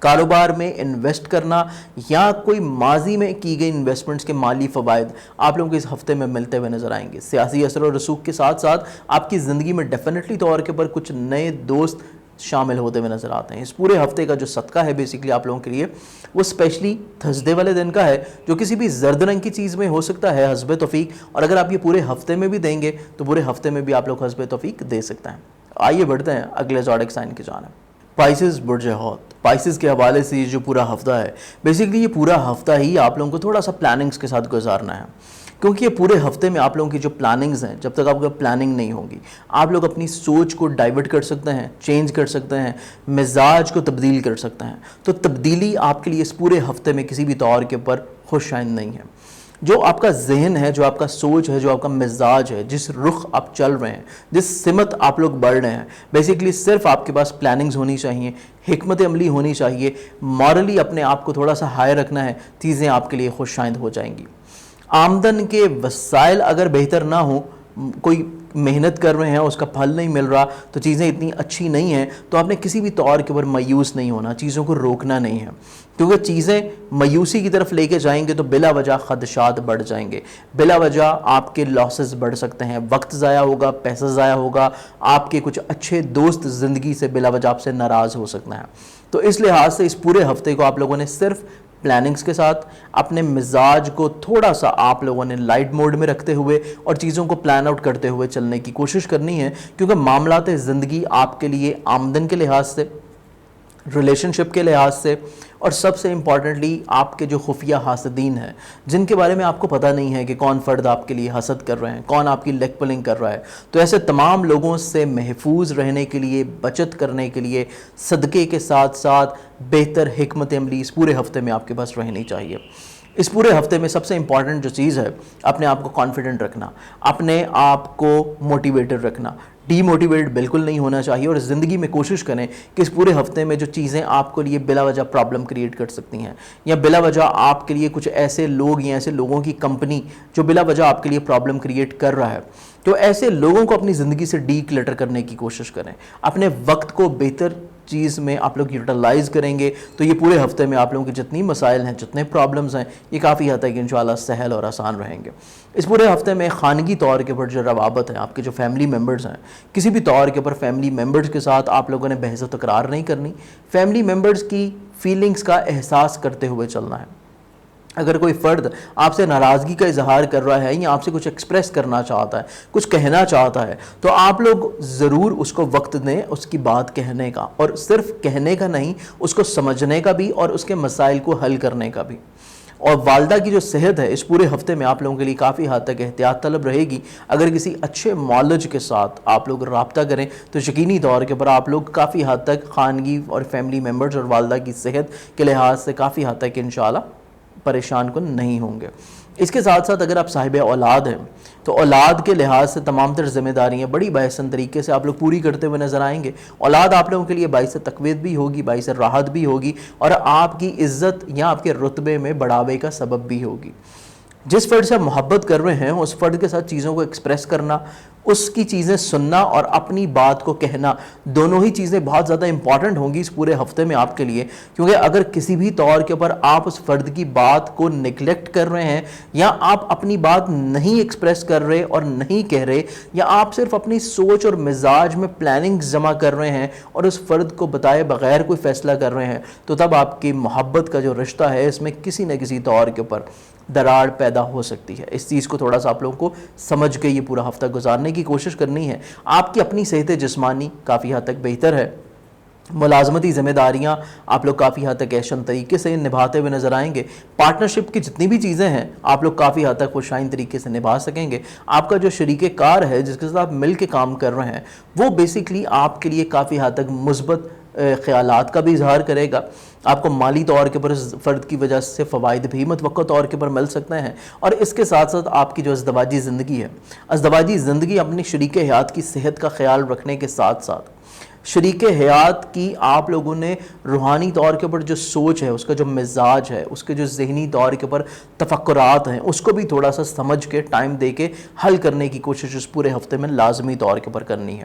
کاروبار میں انویسٹ کرنا یا کوئی ماضی میں کی گئی انویسٹمنٹس کے مالی فوائد آپ لوگوں کو اس ہفتے میں ملتے ہوئے نظر آئیں گے. سیاسی اثر و رسوخ کے ساتھ ساتھ آپ کی زندگی میں ڈیفینیٹلی طور کے پر کچھ نئے دوست شامل ہوتے ہوئے نظر آتے ہیں. اس پورے ہفتے کا جو صدقہ ہے بیسیکلی آپ لوگوں کے لیے وہ اسپیشلی تھرسڈے والے دن کا ہے, جو کسی بھی زرد رنگ کی چیز میں ہو سکتا ہے حسب توفیق, اور اگر آپ یہ پورے ہفتے میں بھی دیں گے تو پورے ہفتے میں بھی آپ لوگ حسب توفیق دے سکتے ہیں. آئیے بڑھتے ہیں اگلے زوڈک سائن کی جانب. پائسز برج حوت. پائسز کے حوالے سے یہ جو پورا ہفتہ ہے بیسیکلی یہ پورا ہفتہ ہی آپ لوگوں کو تھوڑا سا پلاننگز کے ساتھ گزارنا ہے, کیونکہ یہ پورے ہفتے میں آپ لوگوں کی جو پلاننگز ہیں, جب تک آپ کو پلاننگ نہیں ہوگی آپ لوگ اپنی سوچ کو ڈائیورٹ کر سکتے ہیں, چینج کر سکتے ہیں, مزاج کو تبدیل کر سکتے ہیں. تو تبدیلی آپ کے لیے اس پورے ہفتے میں کسی بھی طور کے اوپر خوش آئند نہیں ہے. جو آپ کا ذہن ہے, جو آپ کا سوچ ہے, جو آپ کا مزاج ہے, جس رخ آپ چل رہے ہیں, جس سمت آپ لوگ بڑھ رہے ہیں, بیسیکلی صرف آپ کے پاس پلاننگز ہونی چاہیے, حکمت عملی ہونی چاہیے, مورلی اپنے آپ کو تھوڑا سا ہائی رکھنا ہے, چیزیں آپ کے لیے خوش آئند ہو جائیں گی. آمدن کے وسائل اگر بہتر نہ ہوں, کوئی محنت کر رہے ہیں اس کا پھل نہیں مل رہا, تو چیزیں اتنی اچھی نہیں ہیں, تو آپ نے کسی بھی طور کے اوپر مایوس نہیں ہونا, چیزوں کو روکنا نہیں ہے, کیونکہ چیزیں مایوسی کی طرف لے کے جائیں گے تو بلا وجہ خدشات بڑھ جائیں گے, بلا وجہ آپ کے لاسز بڑھ سکتے ہیں, وقت ضائع ہوگا, پیسہ ضائع ہوگا, آپ کے کچھ اچھے دوست زندگی سے بلا وجہ آپ سے ناراض ہو سکتے ہیں. تو اس لحاظ سے اس پورے ہفتے کو آپ لوگوں نے صرف پلاننگز کے ساتھ اپنے مزاج کو تھوڑا سا آپ لوگوں نے لائٹ موڈ میں رکھتے ہوئے اور چیزوں کو پلان آؤٹ کرتے ہوئے چلنے کی کوشش کرنی ہے, کیونکہ معاملات زندگی آپ کے لیے آمدن کے لحاظ سے, ریلیشن شپ کے لحاظ سے, اور سب سے امپورٹنٹلی آپ کے جو خفیہ حاسدین ہیں جن کے بارے میں آپ کو پتہ نہیں ہے کہ کون فرد آپ کے لیے حسد کر رہے ہیں, کون آپ کی لیگ پلنگ کر رہا ہے, تو ایسے تمام لوگوں سے محفوظ رہنے کے لیے, بچت کرنے کے لیے صدقے کے ساتھ ساتھ بہتر حکمت عملی اس پورے ہفتے میں آپ کے پاس رہنی چاہیے. اس پورے ہفتے میں سب سے امپورٹنٹ جو چیز ہے, اپنے آپ کو کانفیڈنٹ رکھنا, اپنے آپ کو موٹیویٹڈ رکھنا, ڈی موٹیویٹڈ بالکل نہیں ہونا چاہیے, اور زندگی میں کوشش کریں کہ اس پورے ہفتے میں جو چیزیں آپ کو لیے بلا وجہ پرابلم کریٹ کر سکتی ہیں, یا بلا وجہ آپ کے لیے کچھ ایسے لوگ یا ایسے لوگوں کی کمپنی جو بلا وجہ آپ کے لیے پرابلم کریٹ کر رہا ہے, تو ایسے لوگوں کو اپنی زندگی سے ڈی کلٹر کرنے کی کوشش کریں. اپنے وقت کو بہتر چیز میں آپ لوگ یوٹیلائز کریں گے تو یہ پورے ہفتے میں آپ لوگوں کے جتنی مسائل ہیں, جتنے پرابلمز ہیں, یہ کافی حد تک انشاءاللہ سہل اور آسان رہیں گے. اس پورے ہفتے میں خانگی طور کے اوپر جو روابط ہیں, آپ کے جو فیملی ممبرز ہیں, کسی بھی طور کے اوپر فیملی ممبرز کے ساتھ آپ لوگوں نے بحث و تکرار نہیں کرنی, فیملی ممبرز کی فیلنگز کا احساس کرتے ہوئے چلنا ہے. اگر کوئی فرد آپ سے ناراضگی کا اظہار کر رہا ہے یا آپ سے کچھ ایکسپریس کرنا چاہتا ہے, کچھ کہنا چاہتا ہے, تو آپ لوگ ضرور اس کو وقت دیں اس کی بات کہنے کا, اور صرف کہنے کا نہیں, اس کو سمجھنے کا بھی اور اس کے مسائل کو حل کرنے کا بھی. اور والدہ کی جو صحت ہے اس پورے ہفتے میں آپ لوگوں کے لیے کافی حد تک احتیاط طلب رہے گی. اگر کسی اچھے معالج کے ساتھ آپ لوگ رابطہ کریں تو یقینی طور کے اوپر آپ لوگ کافی حد تک خانگی اور فیملی ممبرز اور والدہ کی صحت کے لحاظ سے کافی حد تک انشاءاللہ پریشان کن نہیں ہوں گے. اس کے ساتھ ساتھ اگر آپ صاحب اولاد ہیں تو اولاد کے لحاظ سے تمام تر ذمہ داریاں بڑی باحسن طریقے سے آپ لوگ پوری کرتے ہوئے نظر آئیں گے. اولاد آپ لوگوں کے لیے باعث تقویت بھی ہوگی, باعث راحت بھی ہوگی, اور آپ کی عزت یا آپ کے رتبے میں بڑھاوے کا سبب بھی ہوگی. جس فرد سے محبت کر رہے ہیں اس فرد کے ساتھ چیزوں کو ایکسپریس کرنا, اس کی چیزیں سننا اور اپنی بات کو کہنا, دونوں ہی چیزیں بہت زیادہ امپورٹنٹ ہوں گی اس پورے ہفتے میں آپ کے لیے. کیونکہ اگر کسی بھی طور کے اوپر آپ اس فرد کی بات کو نگلیکٹ کر رہے ہیں, یا آپ اپنی بات نہیں ایکسپریس کر رہے اور نہیں کہہ رہے, یا آپ صرف اپنی سوچ اور مزاج میں پلاننگ جمع کر رہے ہیں اور اس فرد کو بتائے بغیر کوئی فیصلہ کر رہے ہیں, تو تب آپ کی محبت کا جو رشتہ ہے اس میں کسی نہ کسی طور کے اوپر دراڑ پیدا ہو سکتی ہے. اس چیز کو تھوڑا سا آپ لوگوں کو سمجھ کے یہ پورا ہفتہ گزارنے کی کوشش کرنی ہے. آپ کی اپنی صحت جسمانی کافی حد تک بہتر ہے, ملازمتی ذمہ داریاں آپ لوگ کافی حد تک ایشن طریقے سے نبھاتے ہوئے نظر آئیں گے. پارٹنرشپ کی جتنی بھی چیزیں ہیں آپ لوگ کافی حد تک خوشائن طریقے سے نبھا سکیں گے. آپ کا جو شریک کار ہے جس کے ساتھ آپ مل کے کام کر رہے ہیں وہ بیسیکلی آپ کے لیے کافی حد تک مثبت خیالات کا بھی اظہار کرے گا. آپ کو مالی طور کے پر فرد کی وجہ سے فوائد بھی متوقع طور کے پر مل سکتے ہیں. اور اس کے ساتھ ساتھ آپ کی جو ازدواجی زندگی ہے, ازدواجی زندگی اپنی شریک حیات کی صحت کا خیال رکھنے کے ساتھ ساتھ شریک حیات کی آپ لوگوں نے روحانی طور کے اوپر جو سوچ ہے, اس کا جو مزاج ہے, اس کے جو ذہنی طور کے اوپر تفکرات ہیں, اس کو بھی تھوڑا سا سمجھ کے ٹائم دے کے حل کرنے کی کوشش اس پورے ہفتے میں لازمی طور کے اوپر کرنی ہے.